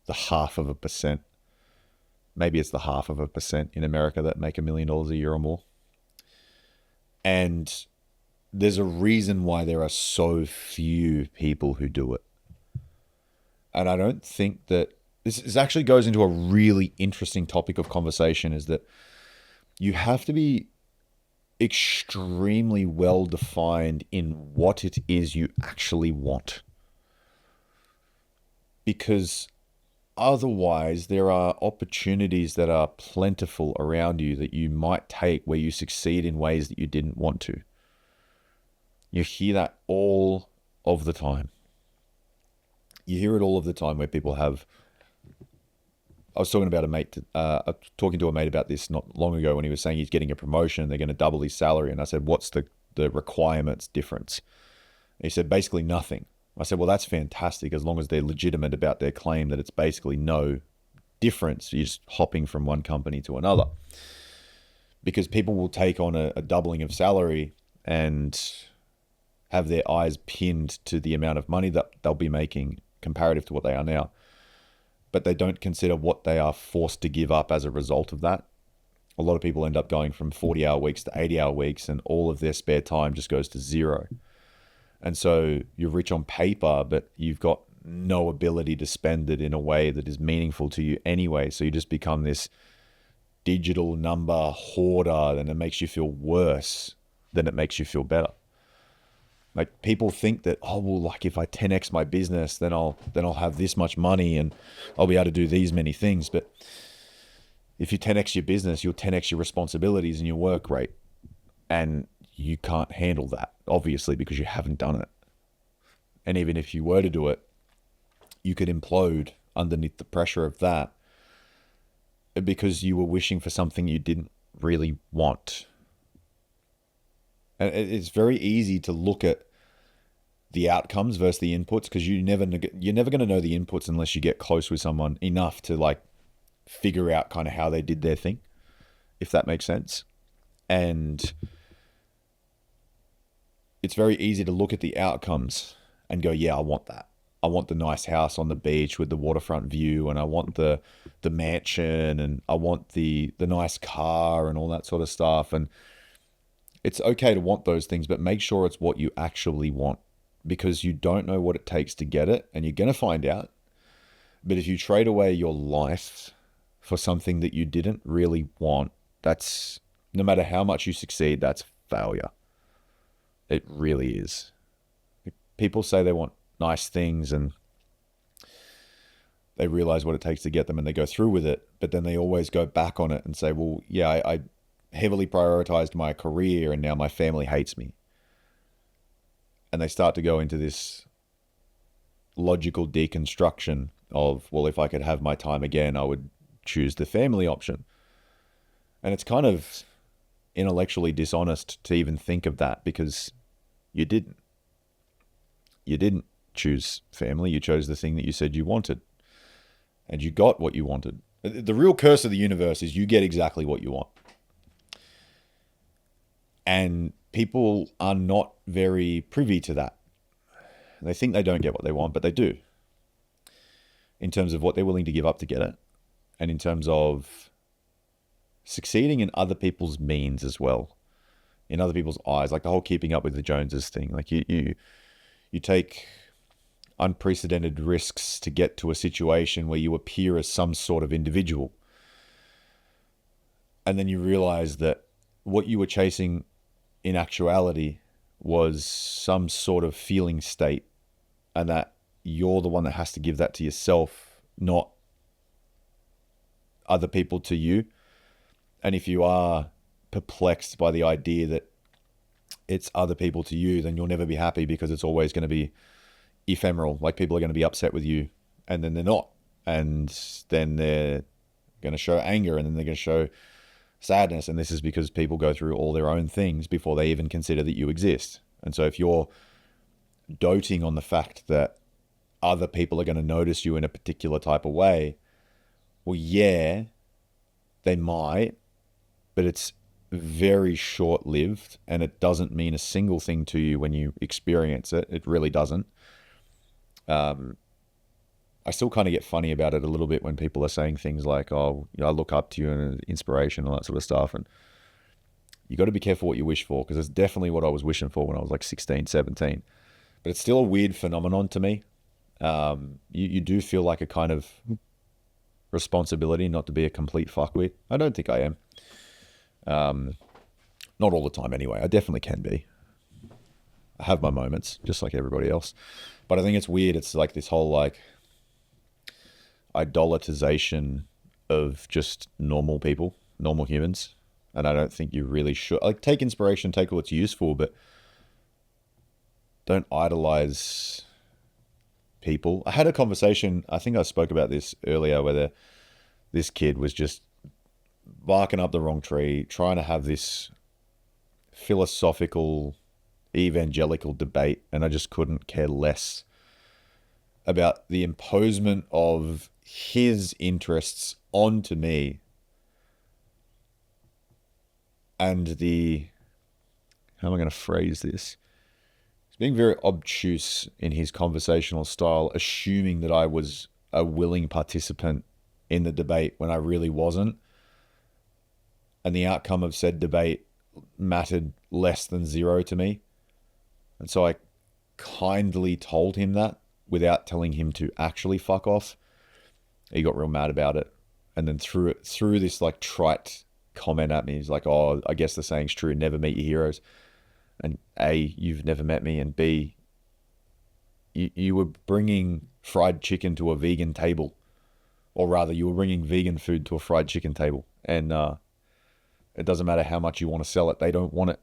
0.5%. Maybe it's the 0.5% in America that make $1 million a year or more. And there's a reason why there are so few people who do it. And I don't think that this actually goes into a really interesting topic of conversation, is that you have to be extremely well defined in what it is you actually want. Because otherwise there are opportunities that are plentiful around you that you might take where you succeed in ways that you didn't want to. You hear that all of the time. You hear it all of the time where people have... I was talking about talking to a mate about this not long ago when he was saying he's getting a promotion, they're going to double his salary. And I said, what's the requirements difference? And he said, basically nothing. I said, well, that's fantastic as long as they're legitimate about their claim that it's basically no difference. You're just hopping from one company to another. because people will take on a doubling of salary and have their eyes pinned to the amount of money that they'll be making comparative to what they are now. But they don't consider what they are forced to give up as a result of that. A lot of people end up going from 40-hour weeks to 80-hour weeks, and all of their spare time just goes to zero. And so you're rich on paper, but you've got no ability to spend it in a way that is meaningful to you anyway. So you just become this digital number hoarder, and it makes you feel worse than it makes you feel better. Like, people think that, oh, well, like if I 10x my business, then I'll have this much money and I'll be able to do these many things. But if you 10x your business, you'll 10x your responsibilities and your work rate. And you can't handle that, obviously, because you haven't done it. And even if you were to do it, you could implode underneath the pressure of that because you were wishing for something you didn't really want. And it's very easy to look at the outcomes versus the inputs, because you're never going to know the inputs unless you get close with someone enough to like figure out kind of how they did their thing, if that makes sense. And it's very easy to look at the outcomes and go, yeah, I want that. I want the nice house on the beach with the waterfront view, and I want the mansion, and I want the nice car and all that sort of stuff. And it's okay to want those things, but make sure it's what you actually want, because you don't know what it takes to get it, and you're going to find out. But if you trade away your life for something that you didn't really want, that's, no matter how much you succeed, that's failure. It really is. People say they want nice things and they realize what it takes to get them and they go through with it, but then they always go back on it and say, well, yeah, I heavily prioritized my career and now my family hates me. And they start to go into this logical deconstruction of, well, if I could have my time again, I would choose the family option. And it's kind of intellectually dishonest to even think of that, because you didn't. You didn't choose family. You chose the thing that you said you wanted. And you got what you wanted. The real curse of the universe is you get exactly what you want. And people are not very privy to that. They think they don't get what they want, but they do. In terms of what they're willing to give up to get it. And in terms of succeeding in other people's means as well. In other people's eyes. Like the whole keeping up with the Joneses thing. Like you take unprecedented risks to get to a situation where you appear as some sort of individual. And then you realize that what you were chasing in actuality was some sort of feeling state, and that you're the one that has to give that to yourself, not other people to you. And if you are perplexed by the idea that it's other people to you, then you'll never be happy, because it's always going to be ephemeral. Like, people are going to be upset with you and then they're not, and then they're going to show anger, and then they're going to show sadness. And this is because people go through all their own things before they even consider that you exist. And so if you're doting on the fact that other people are going to notice you in a particular type of way, well, yeah, they might, but it's very short-lived, and it doesn't mean a single thing to you when you experience it. It really doesn't. I still kind of get funny about it a little bit when people are saying things like, oh, you know, I look up to you and inspiration, all that sort of stuff. And you got to be careful what you wish for, because it's definitely what I was wishing for when I was like 16, 17. But it's still a weird phenomenon to me. You do feel like a kind of responsibility not to be a complete fuckwit. I don't think I am. Not all the time anyway. I definitely can be. I have my moments, just like everybody else. But I think it's weird. It's like this whole like idolatization of just normal people, normal humans. And I don't think you really should. Like, take inspiration, take what's useful, but don't idolize people. I had a conversation, I think I spoke about this earlier, where this kid was just barking up the wrong tree, trying to have this philosophical, evangelical debate, and I just couldn't care less about the imposement of his interests onto me and how am I going to phrase this? He's being very obtuse in his conversational style, assuming that I was a willing participant in the debate when I really wasn't. And the outcome of said debate mattered less than zero to me. And so I kindly told him that without telling him to actually fuck off. He got real mad about it. And then threw this like trite comment at me. He's like, oh, I guess the saying's true, never meet your heroes. And A, you've never met me, and B, you were bringing fried chicken to a vegan table. Or rather, you were bringing vegan food to a fried chicken table. And it doesn't matter how much you want to sell it, they don't want it.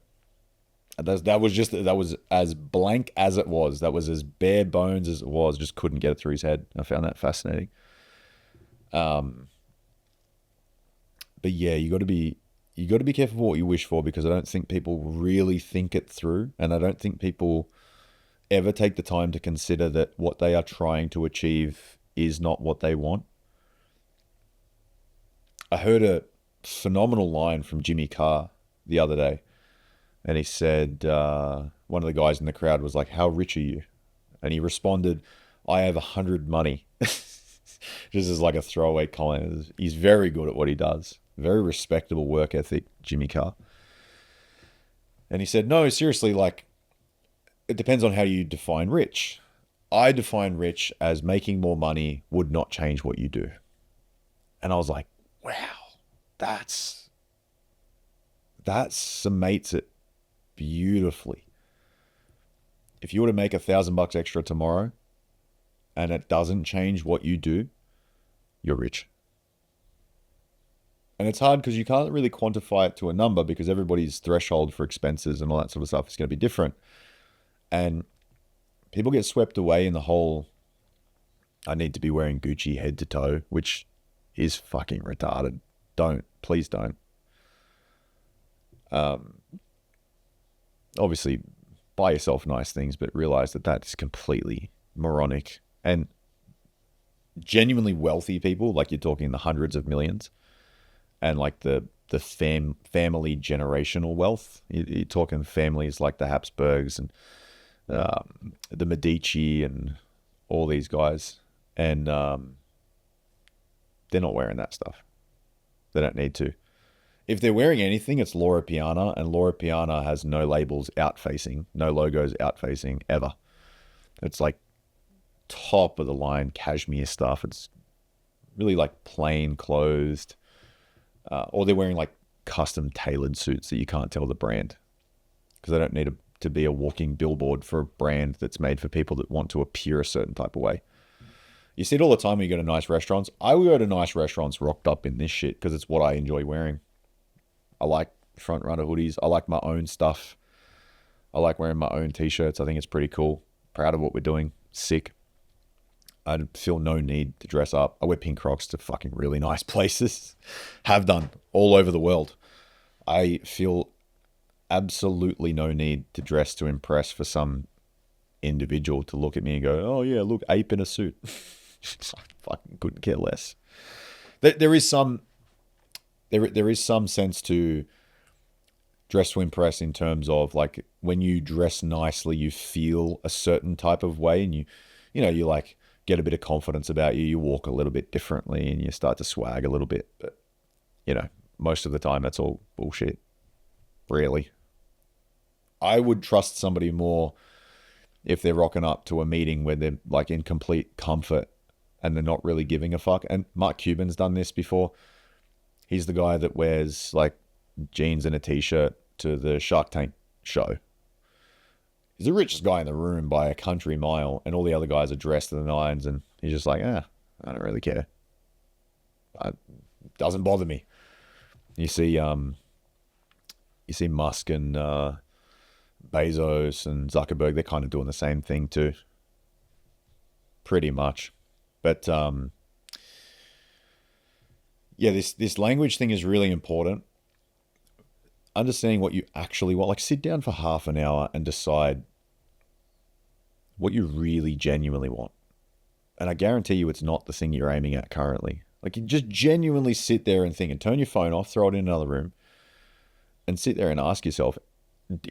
That was as blank as it was. That was as bare bones as it was. Just couldn't get it through his head. I found that fascinating. But yeah, you got to be careful what you wish for, because I don't think people really think it through, and I don't think people ever take the time to consider that what they are trying to achieve is not what they want. I heard a phenomenal line from Jimmy Carr the other day, and he said, one of the guys in the crowd was like, "How rich are you?" And he responded, "I have 100 money." Just as like a throwaway comment. He's very good at what he does. Very respectable work ethic, Jimmy Carr. And he said, no, seriously, like, it depends on how you define rich. I define rich as making more money would not change what you do. And I was like, wow, that summates it beautifully. If you were to make $1,000 extra tomorrow and it doesn't change what you do, you're rich. And it's hard because you can't really quantify it to a number, because everybody's threshold for expenses and all that sort of stuff is going to be different. And people get swept away in the whole, I need to be wearing Gucci head to toe, which is fucking retarded. Please don't. Obviously, buy yourself nice things, but realize that that's completely moronic. And genuinely wealthy people, like you're talking the hundreds of millions, and like the family generational wealth. You're talking families like the Habsburgs and the Medici and all these guys. And they're not wearing that stuff. They don't need to. If they're wearing anything, it's Loro Piana, and Loro Piana has no labels out-facing, no logos out-facing ever. It's like top of the line cashmere stuff. It's really like plain clothed. Or they're wearing like custom tailored suits that you can't tell the brand, because they don't need to be a walking billboard for a brand that's made for people that want to appear a certain type of way. You see it all the time when you go to nice restaurants. I will go to nice restaurants rocked up in this shit because it's what I enjoy wearing. I like front runner hoodies. I like my own stuff. I like wearing my own t-shirts. I think it's pretty cool. Proud of what we're doing. Sick. I feel no need to dress up. I wear pink Crocs to fucking really nice places. Have done all over the world. I feel absolutely no need to dress to impress for some individual to look at me and go, oh yeah, look, ape in a suit. I fucking couldn't care less. There is some sense to dress to impress in terms of like when you dress nicely, you feel a certain type of way, and you like get a bit of confidence about you. You walk a little bit differently and you start to swag a little bit. But, most of the time that's all bullshit. Really. I would trust somebody more if they're rocking up to a meeting where they're like in complete comfort and they're not really giving a fuck. And Mark Cuban's done this before. He's the guy that wears like jeans and a t-shirt to the Shark Tank show. He's the richest guy in the room by a country mile, and all the other guys are dressed to the nines, and he's just like, I don't really care. It doesn't bother me. You see Musk and Bezos and Zuckerberg, they're kind of doing the same thing too. Pretty much. But yeah, this language thing is really important. Understanding what you actually want. Like, sit down for half an hour and decide what you really genuinely want. And I guarantee you it's not the thing you're aiming at currently. Like, you just genuinely sit there and think, and turn your phone off, throw it in another room, and sit there and ask yourself,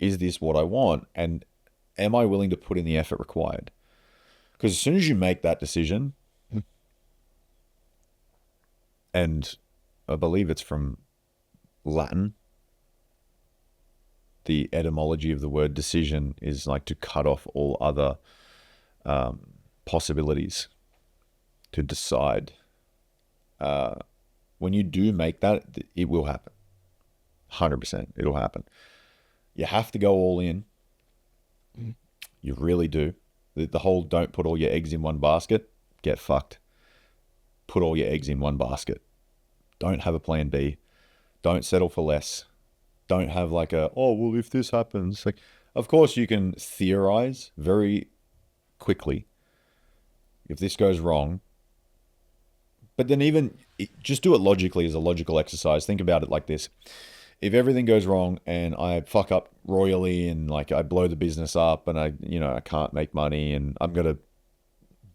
is this what I want? And am I willing to put in the effort required? Because as soon as you make that decision, and I believe it's from Latin, the etymology of the word decision is like to cut off all other possibilities, to decide. When you do make that, it will happen. 100%, it'll happen. You have to go all in. You really do. The whole don't put all your eggs in one basket, get fucked. Put all your eggs in one basket. Don't have a plan B. Don't settle for less. Don't have like if this happens. Like, of course you can theorize very quickly if this goes wrong. But then just do it logically as a logical exercise. Think about it like this. If everything goes wrong and I fuck up royally and like I blow the business up and I can't make money and I'm going to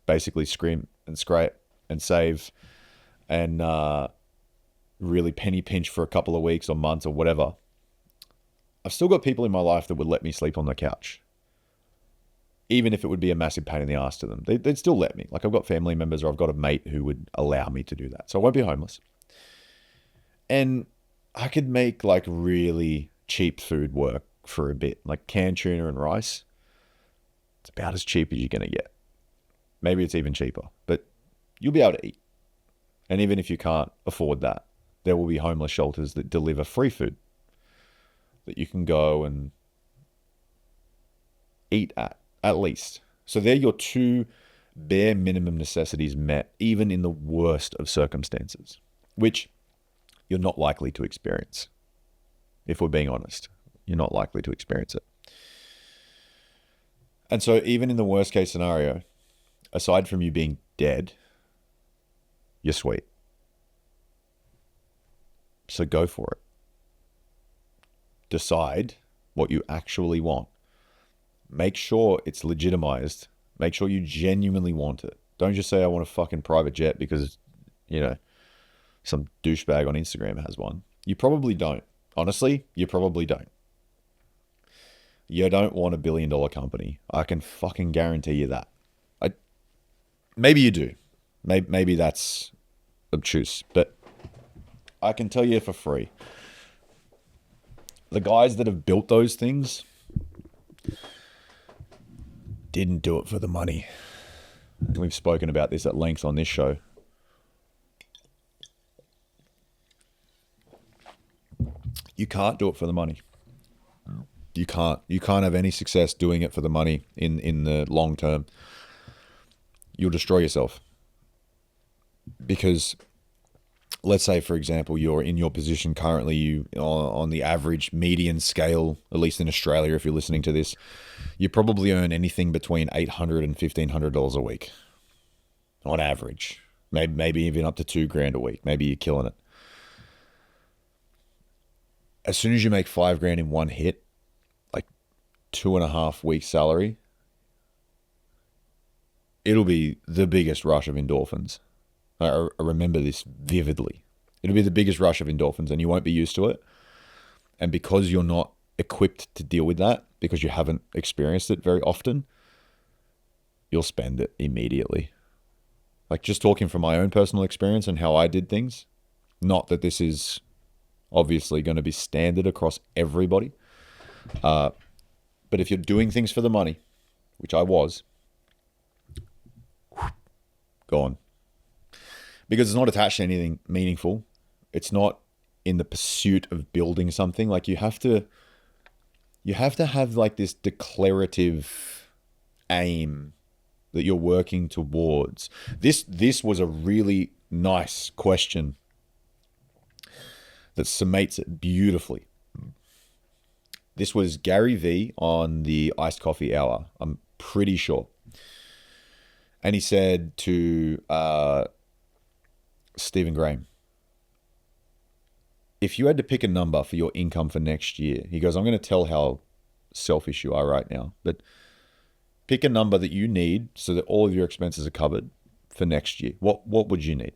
basically scrimp and scrape and save and really penny pinch for a couple of weeks or months or whatever, I've still got people in my life that would let me sleep on the couch. Even if it would be a massive pain in the ass to them. They'd still let me. Like I've got family members or I've got a mate who would allow me to do that. So I won't be homeless. And I could make like really cheap food work for a bit. Like canned tuna and rice. It's about as cheap as you're going to get. Maybe it's even cheaper. But you'll be able to eat. And even if you can't afford that, there will be homeless shelters that deliver free food that you can go and eat at least. So they're your two bare minimum necessities met, even in the worst of circumstances, which you're not likely to experience. If we're being honest, you're not likely to experience it. And so even in the worst case scenario, aside from you being dead, you're sweet. So go for it. Decide what you actually want. Make sure it's legitimized. Make sure you genuinely want it. Don't just say, I want a fucking private jet because, some douchebag on Instagram has one. You probably don't. Honestly, you probably don't. You don't want $1 billion company. I can fucking guarantee you that. Maybe you do. Maybe that's obtuse, but I can tell you for free. The guys that have built those things didn't do it for the money. We've spoken about this at length on this show. You can't do it for the money. You can't have any success doing it for the money in the long term. You'll destroy yourself. Because let's say, for example, you're in your position currently, you on the average median scale, at least in Australia, if you're listening to this, you probably earn anything between $800 and $1,500 a week on average. Maybe even up to $2,000 a week. Maybe you're killing it. As soon as you make $5,000 in one hit, like 2.5 weeks salary, it'll be the biggest rush of endorphins. I remember this vividly. It'll be the biggest rush of endorphins and you won't be used to it. And because you're not equipped to deal with that, because you haven't experienced it very often, you'll spend it immediately. Like just talking from my own personal experience and how I did things, not that this is obviously going to be standard across everybody. But if you're doing things for the money, which I was, gone. Because it's not attached to anything meaningful. It's not in the pursuit of building something. Like you have to have like this declarative aim that you're working towards. This was a really nice question that summates it beautifully. This was Gary V on the Iced Coffee Hour, I'm pretty sure. And he said to Stephen Graham, if you had to pick a number for your income for next year, he goes, I'm going to tell how selfish you are right now, but pick a number that you need so that all of your expenses are covered for next year. What would you need?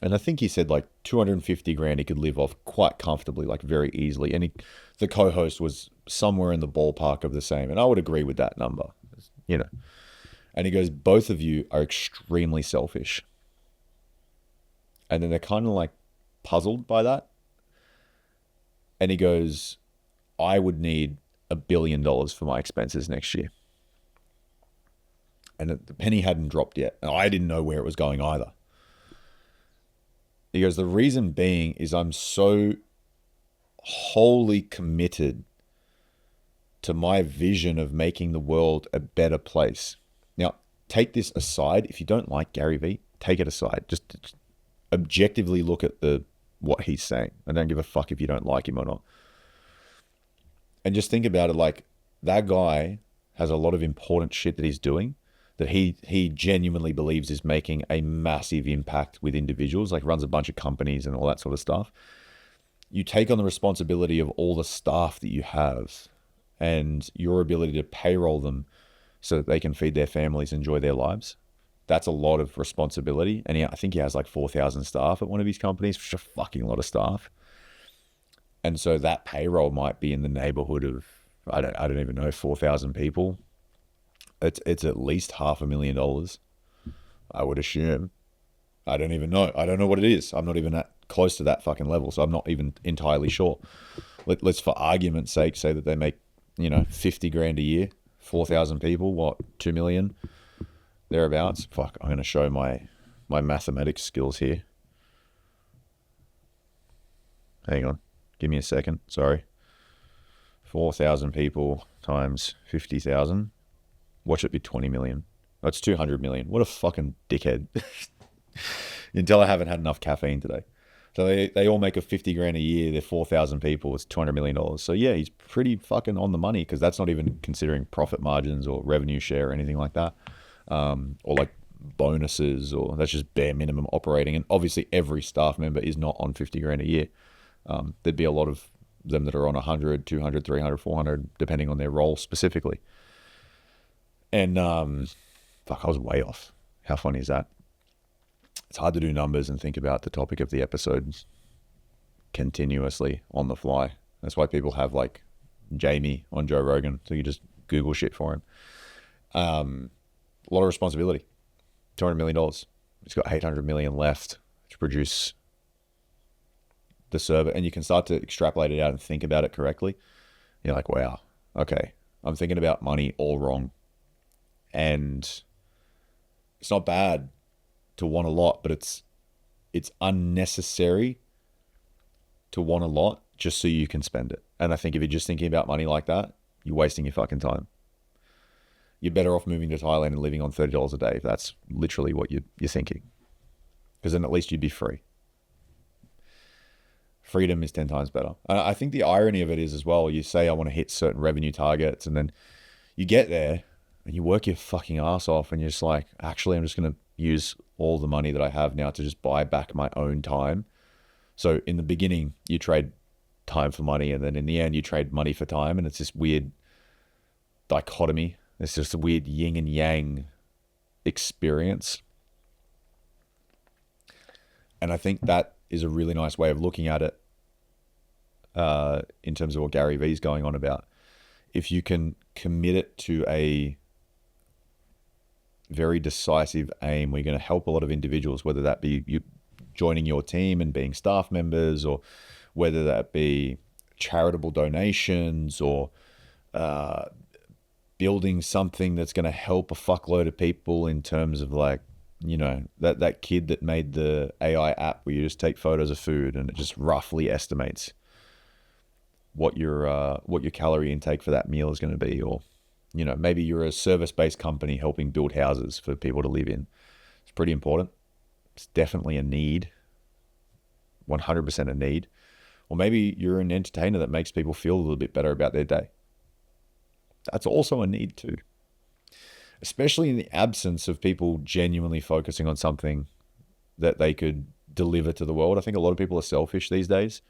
And I think he said like 250 grand he could live off quite comfortably, like very easily. And the co-host was somewhere in the ballpark of the same. And I would agree with that number, you know. And he goes, both of you are extremely selfish. And then they're kind of like puzzled by that. And he goes, I would need $1 billion for my expenses next year. And the penny hadn't dropped yet. And I didn't know where it was going either. He goes, the reason being is I'm so wholly committed to my vision of making the world a better place. Now, take this aside. If you don't like Gary Vee, take it aside. Just objectively look at what he's saying. I don't give a fuck if you don't like him or not. And just think about it like that guy has a lot of important shit that he's doing that he genuinely believes is making a massive impact with individuals, like runs a bunch of companies and all that sort of stuff. You take on the responsibility of all the staff that you have and your ability to payroll them so that they can feed their families, enjoy their lives. That's a lot of responsibility. And I think he has like 4,000 staff at one of his companies, which is a fucking lot of staff. And so that payroll might be in the neighborhood of, I don't even know, 4,000 people. It's at least $500,000, I would assume. I don't even know. I don't know what it is. I'm not even that close to that fucking level, so I'm not even entirely sure. Let's for argument's sake say that they make, 50 grand a year, 4,000 people, what, 2 million, thereabouts. Fuck, I'm gonna show my mathematics skills here. Hang on, give me a second. Sorry. 4,000 people times 50,000. Watch it be 20 million. That's 200 million. What a fucking dickhead. Until I haven't had enough caffeine today. So they all make a 50 grand a year. They're 4,000 people. It's $200 million. So yeah, he's pretty fucking on the money because that's not even considering profit margins or revenue share or anything like that. Or like bonuses, or that's just bare minimum operating. And obviously every staff member is not on 50 grand a year. There'd be a lot of them that are on 100, 200, 300, 400, depending on their role specifically. And fuck, I was way off. How funny is that? It's hard to do numbers and think about the topic of the episode continuously on the fly. That's why people have like Jamie on Joe Rogan, so you just Google shit for him. A lot of responsibility. $200 million. He's got 800 million left to produce the server, and you can start to extrapolate it out and think about it correctly. You're like, wow, okay, I'm thinking about money all wrong. And it's not bad to want a lot, but it's unnecessary to want a lot just so you can spend it. And I think if you're just thinking about money like that, you're wasting your fucking time. You're better off moving to Thailand and living on $30 a day if that's literally what you're thinking. Because then at least you'd be free. Freedom is 10 times better. I think the irony of it is as well, you say I want to hit certain revenue targets, and then you get there and you work your fucking ass off and you're just like, actually, I'm just going to use all the money that I have now to just buy back my own time. So in the beginning, you trade time for money, and then in the end, you trade money for time. And it's this weird dichotomy. It's just a weird yin and yang experience. And I think that is a really nice way of looking at it in terms of what Gary Vee's going on about. If you can commit it to a very decisive aim, we're going to help a lot of individuals, whether that be you joining your team and being staff members, or whether that be charitable donations, or building something that's going to help a fuckload of people in terms of like, that kid that made the AI app where you just take photos of food and it just roughly estimates what your calorie intake for that meal is going to be. Or maybe you're a service-based company helping build houses for people to live in. It's pretty important. It's definitely a need. 100% a need. Or maybe you're an entertainer that makes people feel a little bit better about their day. That's also a need too. Especially in the absence of people genuinely focusing on something that they could deliver to the world. I think a lot of people are selfish these days.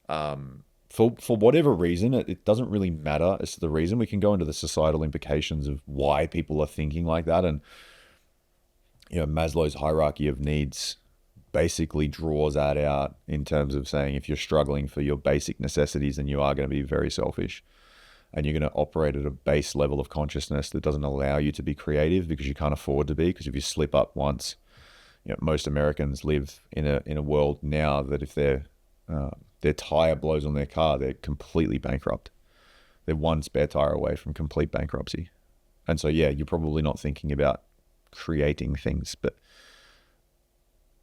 For whatever reason, it doesn't really matter as to the reason. We can go into the societal implications of why people are thinking like that. And, Maslow's hierarchy of needs basically draws that out in terms of saying if you're struggling for your basic necessities, then you are going to be very selfish, and you're going to operate at a base level of consciousness that doesn't allow you to be creative because you can't afford to be. Because if you slip up once, most Americans live in a world now that if their tire blows on their car, they're completely bankrupt. They're one spare tire away from complete bankruptcy. And so, yeah, you're probably not thinking about creating things, but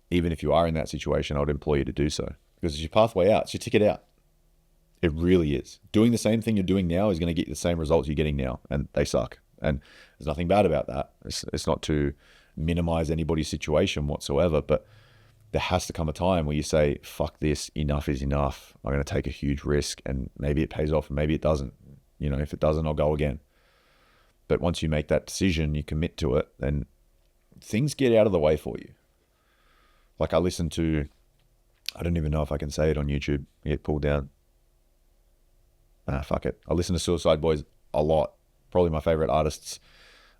even if you are in that situation, I would implore you to do so, because it's your pathway out. It's your ticket out. It really is. Doing the same thing you're doing now is going to get you the same results you're getting now, and they suck. And there's nothing bad about that. It's not to minimize anybody's situation whatsoever, but there has to come a time where you say, fuck this, enough is enough. I'm going to take a huge risk, and maybe it pays off and maybe it doesn't. If it doesn't, I'll go again. But once you make that decision, you commit to it, then things get out of the way for you. Like I listened to, I don't even know if I can say it on YouTube, get pulled down. Fuck it. I listen to Suicide Boys a lot. Probably my favorite artists.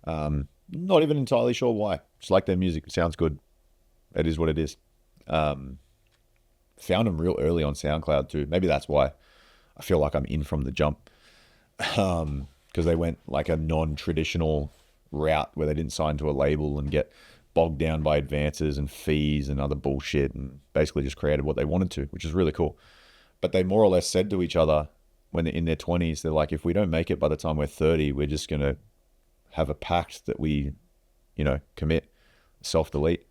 Not even entirely sure why. Just like their music. It sounds good. It is what it is. Found them real early on SoundCloud too. Maybe that's why I feel like I'm in from the jump. Because they went like a non-traditional route where they didn't sign to a label and get bogged down by advances and fees and other bullshit, and basically just created what they wanted to, which is really cool. But they more or less said to each other when they're in their 20s, they're like, if we don't make it by the time we're 30, we're just going to have a pact that we, commit, self-delete.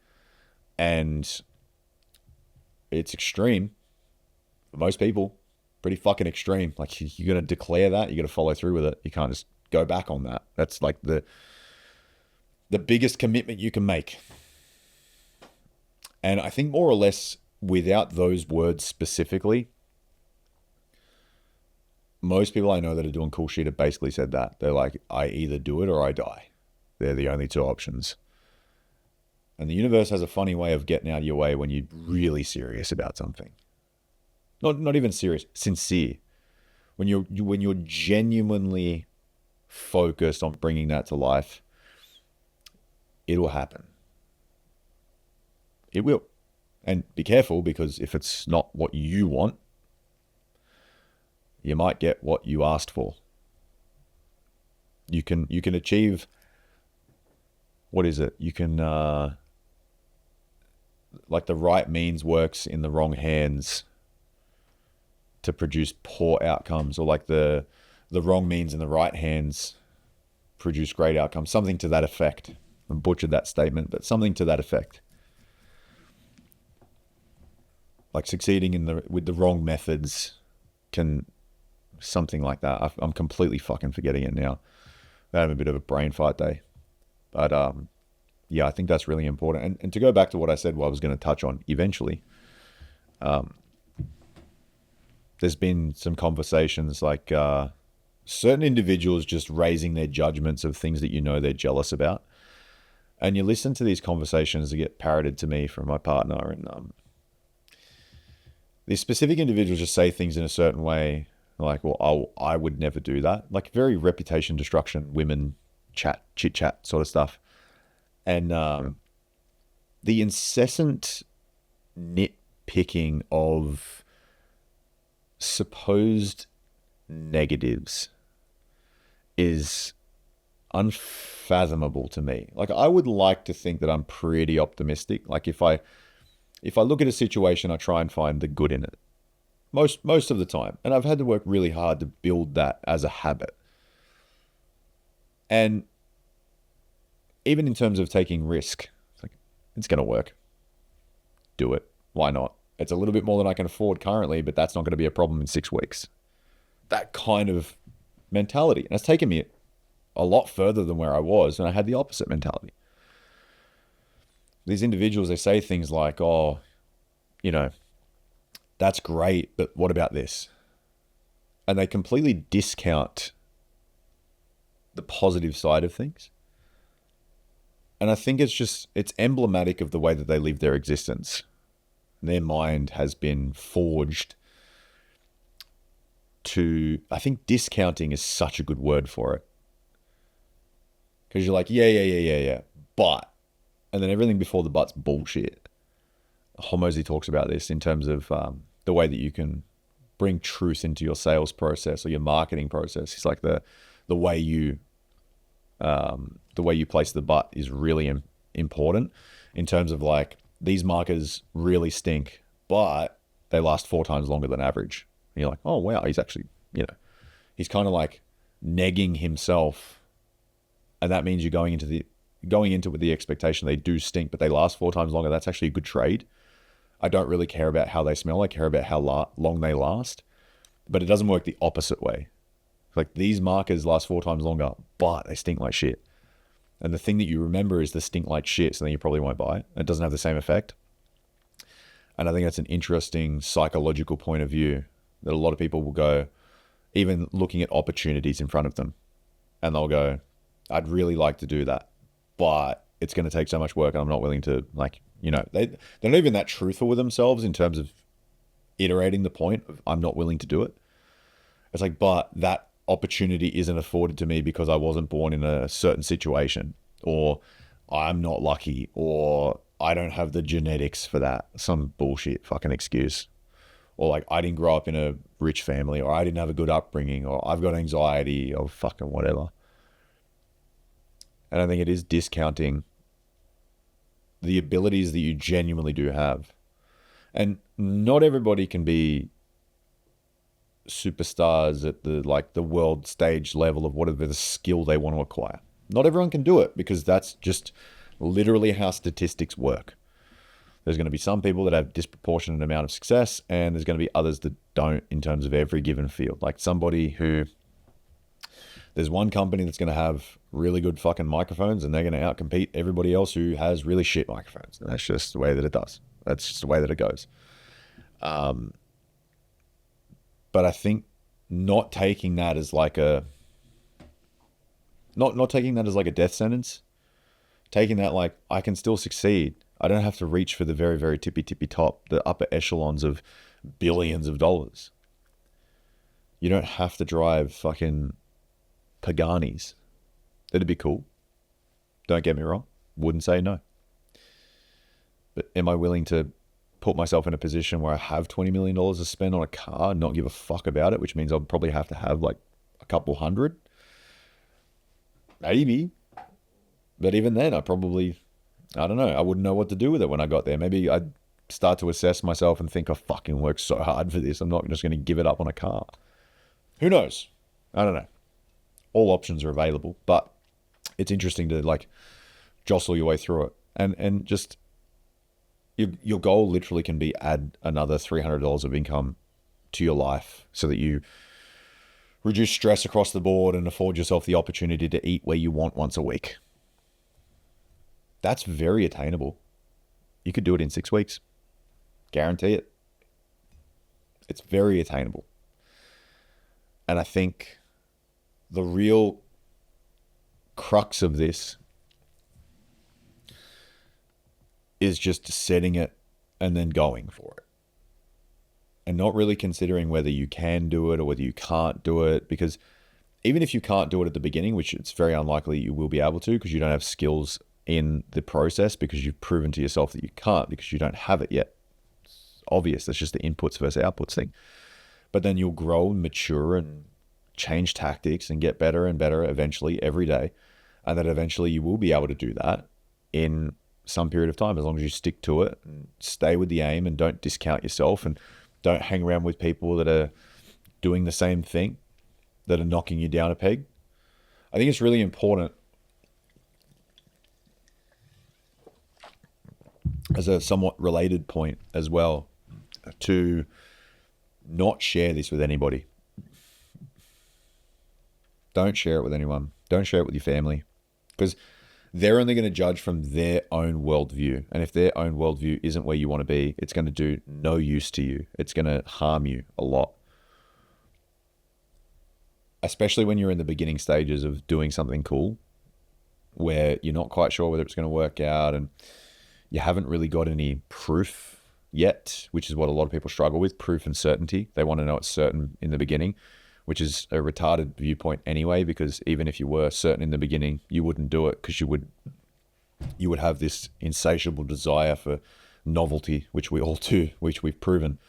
And it's extreme for most people, pretty fucking extreme. Like you're going to declare that, you're going to follow through with it. You can't just go back on that. That's like the biggest commitment you can make. And I think more or less without those words specifically, most people I know that are doing cool shit have basically said that. They're like, I either do it or I die. They're the only two options. And the universe has a funny way of getting out of your way when you're really serious about something. Not even serious, sincere. When you're genuinely focused on bringing that to life, it'll happen. It will. And be careful, because if it's not what you want, you might get what you asked for. You can achieve, what is it? You can, like the right means works in the wrong hands to produce poor outcomes, or like the wrong means in the right hands produce great outcomes. Something to that effect. I butchered that statement, but something to that effect. Like succeeding with the wrong methods can, something like that. I'm completely fucking forgetting it now. I have a bit of a brain fight day. But yeah, I think that's really important. And to go back to what I said, what I was going to touch on eventually, there's been some conversations like certain individuals just raising their judgments of things that they're jealous about. And you listen to these conversations that get parroted to me from my partner, and these specific individuals just say things in a certain way, like, well, I would never do that. Like very reputation destruction, women chit chat sort of stuff. And the incessant nitpicking of supposed negatives is unfathomable to me. Like I would like to think that I'm pretty optimistic. Like if I look at a situation, I try and find the good in it. Most of the time. And I've had to work really hard to build that as a habit. And even in terms of taking risk, it's going to work. Do it. Why not? It's a little bit more than I can afford currently, but that's not going to be a problem in 6 weeks. That kind of mentality. And it's taken me a lot further than where I was, and I had the opposite mentality. These individuals, they say things like, oh, that's great, but what about this? And they completely discount the positive side of things. And I think it's emblematic of the way that they live their existence. Their mind has been forged to, I think discounting is such a good word for it. Because you're like, yeah, but. And then everything before the but's bullshit. Hormozy talks about this in terms of the way that you can bring truth into your sales process or your marketing process. It's like the way you place the butt is really important in terms of like, these markers really stink, but they last 4 times longer than average. And you're like, oh wow, he's actually, he's kind of like negging himself, and that means you're going into it with the expectation they do stink, but they last 4 times longer. That's actually a good trade. I don't really care about how they smell. I care about how long they last, but it doesn't work the opposite way. Like, these markers last 4 times longer, but they stink like shit. And the thing that you remember is the stink like shit, so then you probably won't buy it. It doesn't have the same effect. And I think that's an interesting psychological point of view that a lot of people will go, even looking at opportunities in front of them, and they'll go, I'd really like to do that, but it's going to take so much work and I'm not willing to, they're not even that truthful with themselves in terms of iterating the point of, I'm not willing to do it. It's like, but that opportunity isn't afforded to me because I wasn't born in a certain situation, or I'm not lucky, or I don't have the genetics for that. Some bullshit fucking excuse. Or like, I didn't grow up in a rich family, or I didn't have a good upbringing, or I've got anxiety, or fucking whatever. And I think it is discounting the abilities that you genuinely do have. And not everybody can be superstars at the world stage level of whatever the skill they want to acquire. Not everyone can do it, because that's just literally how statistics work. There's going to be some people that have disproportionate amount of success, and there's going to be others that don't in terms of every given field. Like, there's one company that's going to have really good fucking microphones, and they're going to outcompete everybody else who has really shit microphones. And that's just the way that it does. That's just the way that it goes. But I think not taking that as like a death sentence, taking that like, I can still succeed. I don't have to reach for the very, very tippy top, the upper echelons of billions of dollars. You don't have to drive fucking Paganis. That'd be cool. Don't get me wrong. Wouldn't say no. But am I willing to put myself in a position where I have $20 million to spend on a car and not give a fuck about it, which means I'll probably have to have like a couple hundred? Maybe. But even then, I don't know. I wouldn't know what to do with it when I got there. Maybe I'd start to assess myself and think, I fucking worked so hard for this. I'm not just going to give it up on a car. Who knows? I don't know. All options are available, but it's interesting to like jostle your way through it. And just your goal literally can be add another $300 of income to your life so that you reduce stress across the board and afford yourself the opportunity to eat where you want once a week. That's very attainable. You could do it in 6 weeks. Guarantee it. It's very attainable. And I think the real crux of this is just setting it and then going for it. And not really considering whether you can do it or whether you can't do it. Because even if you can't do it at the beginning, which it's very unlikely you will be able to because you don't have skills in the process, because you've proven to yourself that you can't because you don't have it yet. It's obvious. That's just the inputs versus outputs thing. But then you'll grow and mature and change tactics and get better and better eventually every day. And then eventually you will be able to do that in some period of time, as long as you stick to it and stay with the aim and don't discount yourself and don't hang around with people that are doing the same thing, that are knocking you down a peg. I think it's really important, as a somewhat related point as well, to not share this with anybody. Don't share it with anyone. Don't share it with your family, because they're only going to judge from their own worldview. And if their own worldview isn't where you want to be, it's going to do no use to you. It's going to harm you a lot. Especially when you're in the beginning stages of doing something cool, where you're not quite sure whether it's going to work out and you haven't really got any proof yet, which is what a lot of people struggle with, proof and certainty. They want to know it's certain in the beginning, which is a retarded viewpoint anyway, because even if you were certain in the beginning, you wouldn't do it, because you would have this insatiable desire for novelty, which we all do, which we've proven,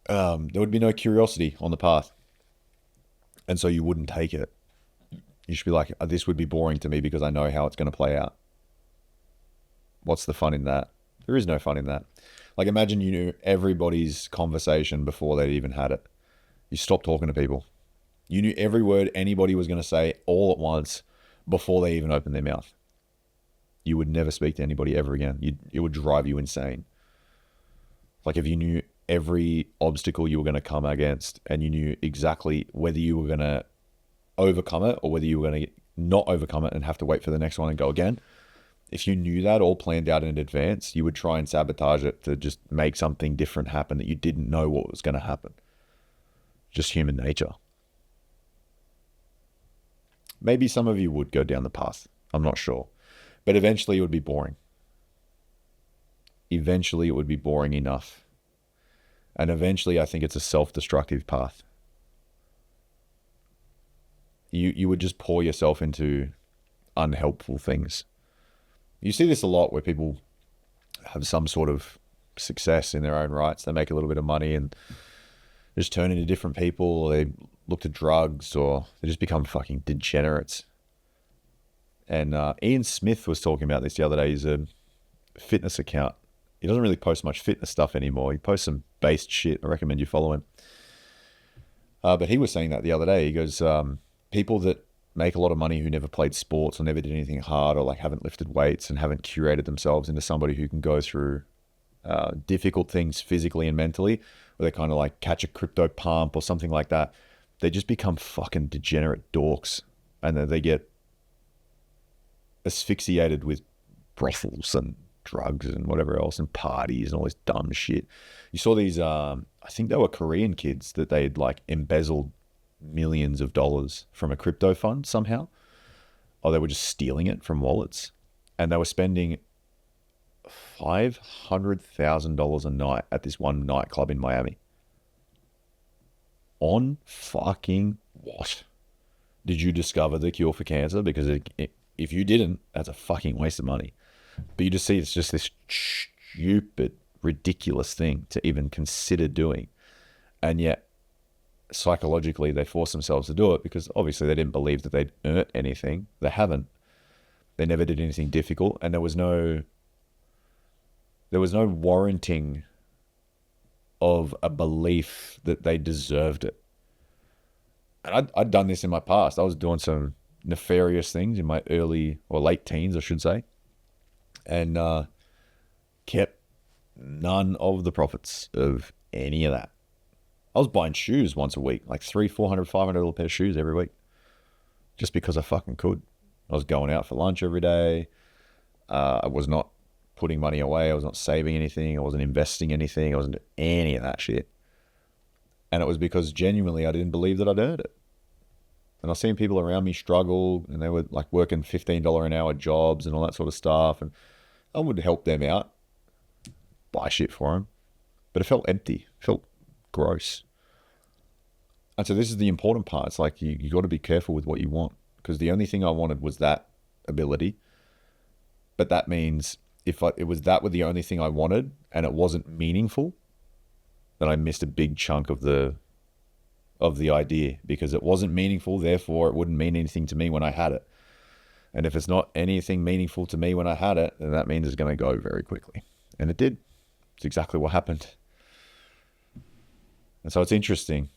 there would be no curiosity on the path. And so you wouldn't take it. You should be like, this would be boring to me because I know how it's going to play out. What's the fun in that? There is no fun in that. Like, imagine you knew everybody's conversation before they'd even had it. You stopped talking to people. You knew every word anybody was going to say all at once before they even opened their mouth. You would never speak to anybody ever again. It would drive you insane. Like, if you knew every obstacle you were going to come against and you knew exactly whether you were going to overcome it or whether you were going to not overcome it and have to wait for the next one and go again. If you knew that all planned out in advance, you would try and sabotage it to just make something different happen that you didn't know what was going to happen. Just human nature. Maybe some of you would go down the path. I'm not sure. But eventually it would be boring. Eventually it would be boring enough. And eventually I think it's a self-destructive path. You would just pour yourself into unhelpful things. You see this a lot where people have some sort of success in their own rights. They make a little bit of money and just turn into different people, or they look to drugs, or they just become fucking degenerates. And Ian Smith was talking about this the other day. He's a fitness account. He doesn't really post much fitness stuff anymore. He posts some based shit. I recommend you follow him. But he was saying that the other day. He goes, people that make a lot of money who never played sports or never did anything hard or like haven't lifted weights and haven't curated themselves into somebody who can go through difficult things physically and mentally, where they kind of like catch a crypto pump or something like that, they just become fucking degenerate dorks, and then they get asphyxiated with brothels and drugs and whatever else and parties and all this dumb shit. You saw these, I think they were Korean kids that they'd like embezzled millions of dollars from a crypto fund somehow, or they were just stealing it from wallets, and they were spending $500,000 a night at this one nightclub in Miami. On fucking what? Did you discover the cure for cancer? Because if you didn't, that's a fucking waste of money. But you just see it's just this stupid, ridiculous thing to even consider doing. And yet, psychologically, they force themselves to do it because obviously they didn't believe that they'd earned anything. They haven't. They never did anything difficult, and there was no warranting of a belief that they deserved it. And I'd done this in my past. I was doing some nefarious things in my early or late teens, I should say, and kept none of the profits of any of that. I was buying shoes once a week, like $300, $400, $500 pair of shoes every week, just because I fucking could. I was going out for lunch every day. I was not putting money away. I was not saving anything. I wasn't investing anything. I wasn't doing any of that shit. And it was because genuinely I didn't believe that I'd earned it. And I was seeing people around me struggle, and they were like working $15 an hour jobs and all that sort of stuff. And I would help them out, buy shit for them. But it felt empty. It felt gross. And so this is the important part. It's like you got to be careful with what you want, because the only thing I wanted was that ability. But that means if it was that were the only thing I wanted and it wasn't meaningful, then I missed a big chunk of the idea, because it wasn't meaningful. Therefore, it wouldn't mean anything to me when I had it. And if it's not anything meaningful to me when I had it, then that means it's going to go very quickly. And it did. It's exactly what happened. And so it's interesting,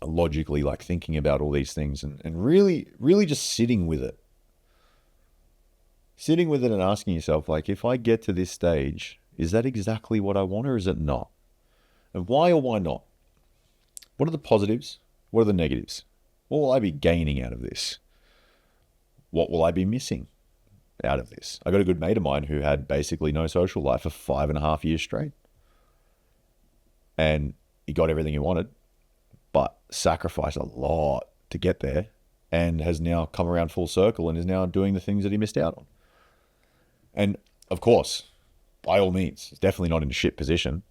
logically, like thinking about all these things and really, really just sitting with it. Sitting with it and asking yourself, like, if I get to this stage, is that exactly what I want, or is it not? And why or why not? What are the positives? What are the negatives? What will I be gaining out of this? What will I be missing out of this? I got a good mate of mine who had basically no social life for 5.5 years straight. And he got everything he wanted, but sacrificed a lot to get there, and has now come around full circle and is now doing the things that he missed out on. And of course, by all means, he's definitely not in a shit position.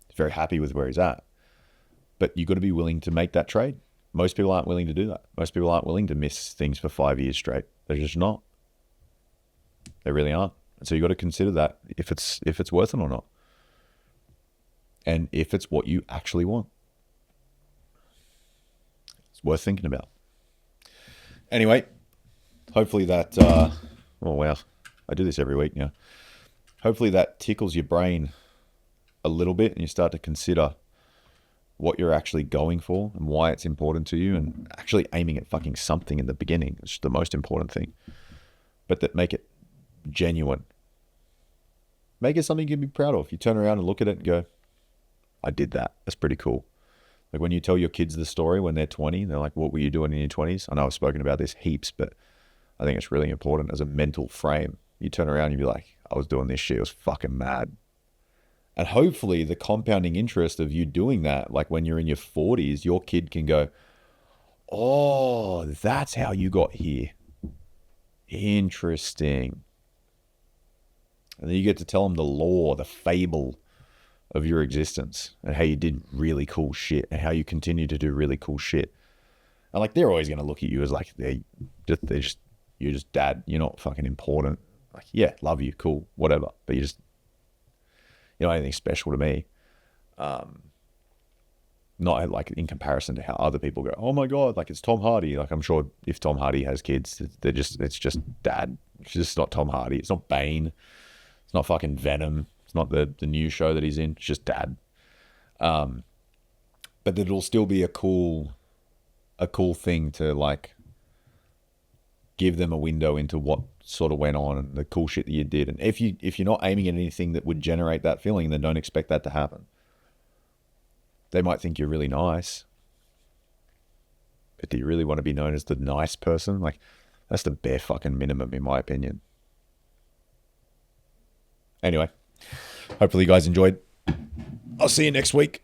He's very happy with where he's at. But you've got to be willing to make that trade. Most people aren't willing to do that. Most people aren't willing to miss things for 5 years straight. They're just not. They really aren't. And so you got to consider that if it's worth it or not, and if it's what you actually want. It's worth thinking about. Anyway, hopefully that. Oh wow, I do this every week now. Hopefully that tickles your brain a little bit, and you start to consider what you're actually going for and why it's important to you, and actually aiming at fucking something in the beginning. It's the most important thing. But that make it genuine. Make it something you can be proud of. You turn around and look at it and go, I did that. That's pretty cool. Like when you tell your kids the story when they're 20, they're like, what were you doing in your 20s? I know I've spoken about this heaps, but I think it's really important as a mental frame. You turn around and you be like, I was doing this shit. It was fucking mad. And hopefully the compounding interest of you doing that, like when you're in your 40s, your kid can go, oh, that's how you got here. Interesting. And then you get to tell them the lore, the fable of your existence, and how you did really cool shit, and how you continue to do really cool shit. And like, they're always going to look at you as like, you're just dad. You're not fucking important. Like, yeah, love you, cool, whatever. But you're not anything special to me. Not like in comparison to how other people go, oh my God, like it's Tom Hardy. Like I'm sure if Tom Hardy has kids, it's just dad. It's just not Tom Hardy. It's not Bane. It's not fucking Venom. It's not the new show that he's in. It's just dad. But it'll still be a cool thing to like give them a window into what sort of went on and the cool shit that you did. And if you're not aiming at anything that would generate that feeling, then don't expect that to happen. They might think you're really nice, but do you really want to be known as the nice person? Like, that's the bare fucking minimum, in my opinion. Anyway, hopefully you guys enjoyed. I'll see you next week.